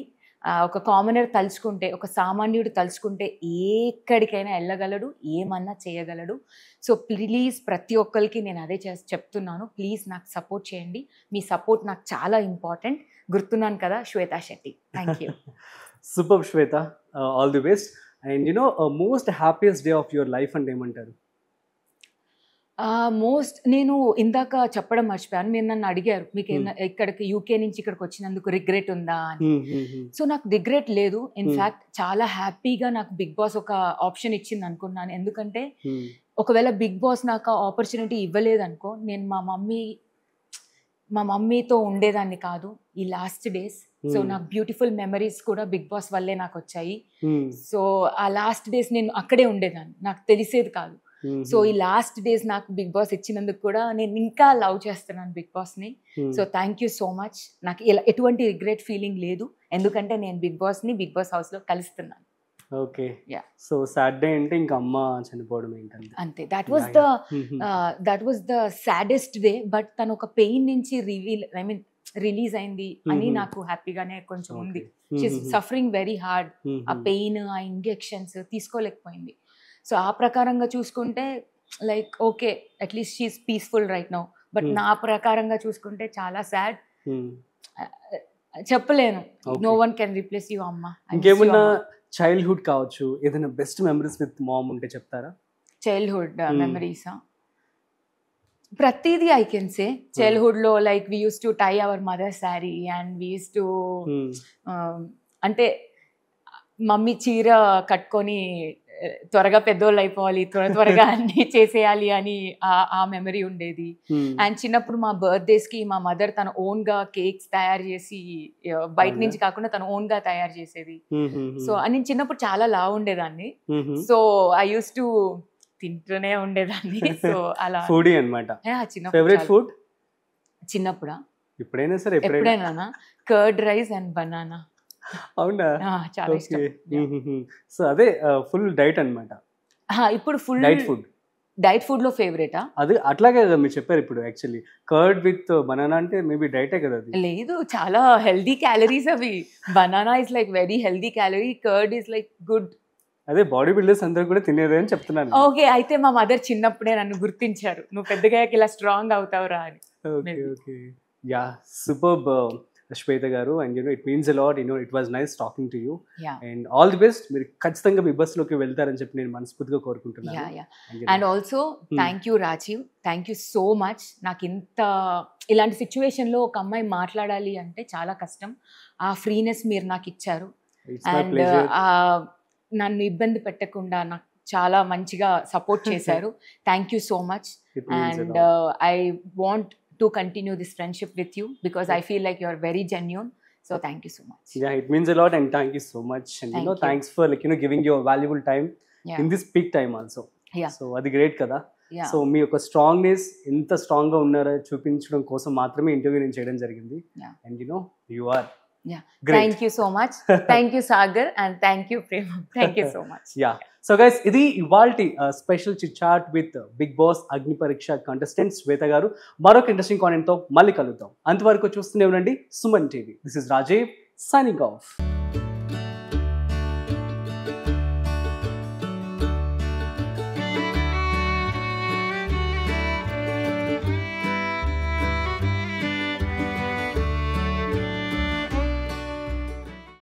ఒక కామనర్ తలుచుకుంటే, ఒక సామాన్యుడు తలుచుకుంటే ఎక్కడికైనా వెళ్ళగలడు, ఏమన్నా చేయగలడు. సో ప్లీజ్ ప్రతి ఒక్కరికి నేను అదే చెప్తున్నాను, ప్లీజ్ నాకు సపోర్ట్ చేయండి. మీ సపోర్ట్ నాకు చాలా ఇంపార్టెంట్. గుర్తున్నాను కదా, Shweta Shetty. Thank you. Super Shweta, all the best. And you know most happiest day of your life అంటే ఏమంటారు? నేను ఇందాక చెప్పడం మర్చిపోయాను. మీరు నన్ను అడిగారు మీకు ఇక్కడికి యూకే నుంచి ఇక్కడికి వచ్చినందుకు రిగ్రెట్ ఉందా అని. సో నాకు రిగ్రెట్ లేదు. ఇన్ఫ్యాక్ట్ చాలా హ్యాపీగా నాకు బిగ్ బాస్ ఒక ఆప్షన్ ఇచ్చింది అనుకున్నాను. ఎందుకంటే ఒకవేళ బిగ్ బాస్ నాకు ఆపర్చునిటీ ఇవ్వలేదనుకో, నేను మా మమ్మీతో ఉండేదాన్ని కాదు ఈ లాస్ట్ డేస్. సో నాకు బ్యూటిఫుల్ మెమరీస్ కూడా బిగ్ బాస్ వల్లే నాకు వచ్చాయి. సో ఆ లాస్ట్ డేస్ నేను అక్కడే ఉండేదాన్ని, నాకు తెలిసేది కాదు. సో ఈ లాస్ట్ డేస్ నాకు బిగ్ బాస్ ఇచ్చినందుకు కూడా నేను ఇంకా లవ్ చేస్తున్నాను బిగ్ బాస్ని. So thank you so much. నాకు ఎటువంటి రిగ్రెట్ ఫీలింగ్ లేదు, ఎందుకంటే నేను బిగ్ బాస్ హౌస్లో కలుస్తున్నాను. ఓకే, సో సాటర్డే అంటే ఇంకా అమ్మ చనిపోవడం ఏంటంటే అంతే. That was the saddest day. But తను ఒక పెయిన్ నుంచి రిలీజ్ అయింది అని నాకు హ్యాపీగానే కొంచెం ఉంది. She is suffering very hard. ఆ పెయిన్, ఆ ఇంజెక్షన్స్ తీసుకోలేకపోయింది. సో ఆ ప్రకారంగా చూసుకుంటే like okay, at least she is peaceful right now. But నా ప్రకారంగా చూసుకుంటే చాలా సాడ్. చెప్పలేను, no one can replace you అమ్మ. ఇంకేమన్నా చైల్డ్హుడ్ కావచ్చు, ఏదైనా బెస్ట్ మెమరీస్ విత్ మామ్ ఉంటే చెప్తారా? చైల్డ్హుడ్ మెమరీసా? ప్రతిదీ ఐ కెన్ సే. చైల్డ్హుడ్లో like we used to tie our mother sari and we used to అంటే మమ్మీ చీర కట్టుకొని త్వరగా పెద్దోళ్ళు అయిపోవాలి, త్వరగా అన్ని చేసేయాలి అని ఆ మెమరీ ఉండేది. అండ్ చిన్నప్పుడు మా బర్త్డేస్ కి మా మదర్ తన ఓన్ గా కేక్స్ తయారు చేసి బయట నుంచి కాకుండా తన ఓన్ గా తయారు చేసేది. సో నేను చిన్నప్పుడు చాలా లావు ఉండేదాన్ని. సో ఐ యూస్ టు తింటూనే ఉండేదాన్ని. సో అలా ఫుడీ అన్నమాట. ఫేవరెట్ ఫుడ్ చిన్నప్పుడా ఎప్పుడైనా సరే ఎప్పుడైనా కర్డ్ రైస్ అండ్ బనానా. అవునా? చాలా ఇష్టం. సో అదే ఫుల్ డైట్ అన్నమాట. ఇప్పుడు ఫుల్ డైట్ ఫుడ్ లో ఫేవరెటా? అది అట్లాగే కదా మీరు చెప్పారు ఇప్పుడు. యాక్చువల్లీ కర్డ్ విత్ బనానా అంటే మేబీ డైటే కదా అది. లేదు, చాలా హెల్దీ క్యాలరీస్ అవి. Banana is like very healthy calorie, curd is like good. అదే బాడీ బిల్డర్స్ అందరూ కూడా తినేదే అని చెప్తున్నాను. ఓకే, అయితే మా మదర్ చిన్నప్పుడే నన్ను గుర్తించారు, నువ్వు పెద్దగా ఇలా స్ట్రాంగ్ అవుతావురా అని. ఓకే ఓకే, యా, సూపర్బ్ శ్వేత గారు. And it means a lot. It was nice talking to you. And all the best. మీరు ఖచ్చితంగా బిగ్ బాస్ లోకి వెళ్తారని చెప్పి నేను మనస్ఫూర్తిగా కోరుకుంటున్నాను. And also thank you Rajiv, thank you so much. నాకు ఇలాంటి సిచ్యువేషన్ లో ఒక అమ్మాయి మాట్లాడాలి అంటే చాలా కష్టం. ఆ ఫ్రీనెస్ మీరు నాకు ఇచ్చారు. అండ్ నన్ను ఇబ్బంది పెట్టకుండా నాకు చాలా మంచిగా సపోర్ట్ చేశారు. Thank you so much. And I want to continue this friendship with you because I feel like you're very genuine. So thank you so much. Yeah, it means a lot and thank you so much. And thanks for giving your valuable time in this peak time also. Yeah. So adi great kada. Yeah. So మీ యొక్క strongness ఎంత strong గా ఉన్నారో చూపించడం కోసం మాత్రమే interview నేను చేయడం జరిగింది. And you are great. Thank you so much. Thank you Sagar and thank you Prem. Thank you so much. Yeah. So guys, ఇది ఇవాల్టి special chit chat with Bigg boss Agni Pariksha contestant శ్వేత గారు. మరొక ఇంట్రెస్టింగ్ కాంటెంట్ తో మళ్ళీ కలుద్దాం. అంతవరకు చూస్తూనే ఉండండి Suman TV. This is Rajiv signing of.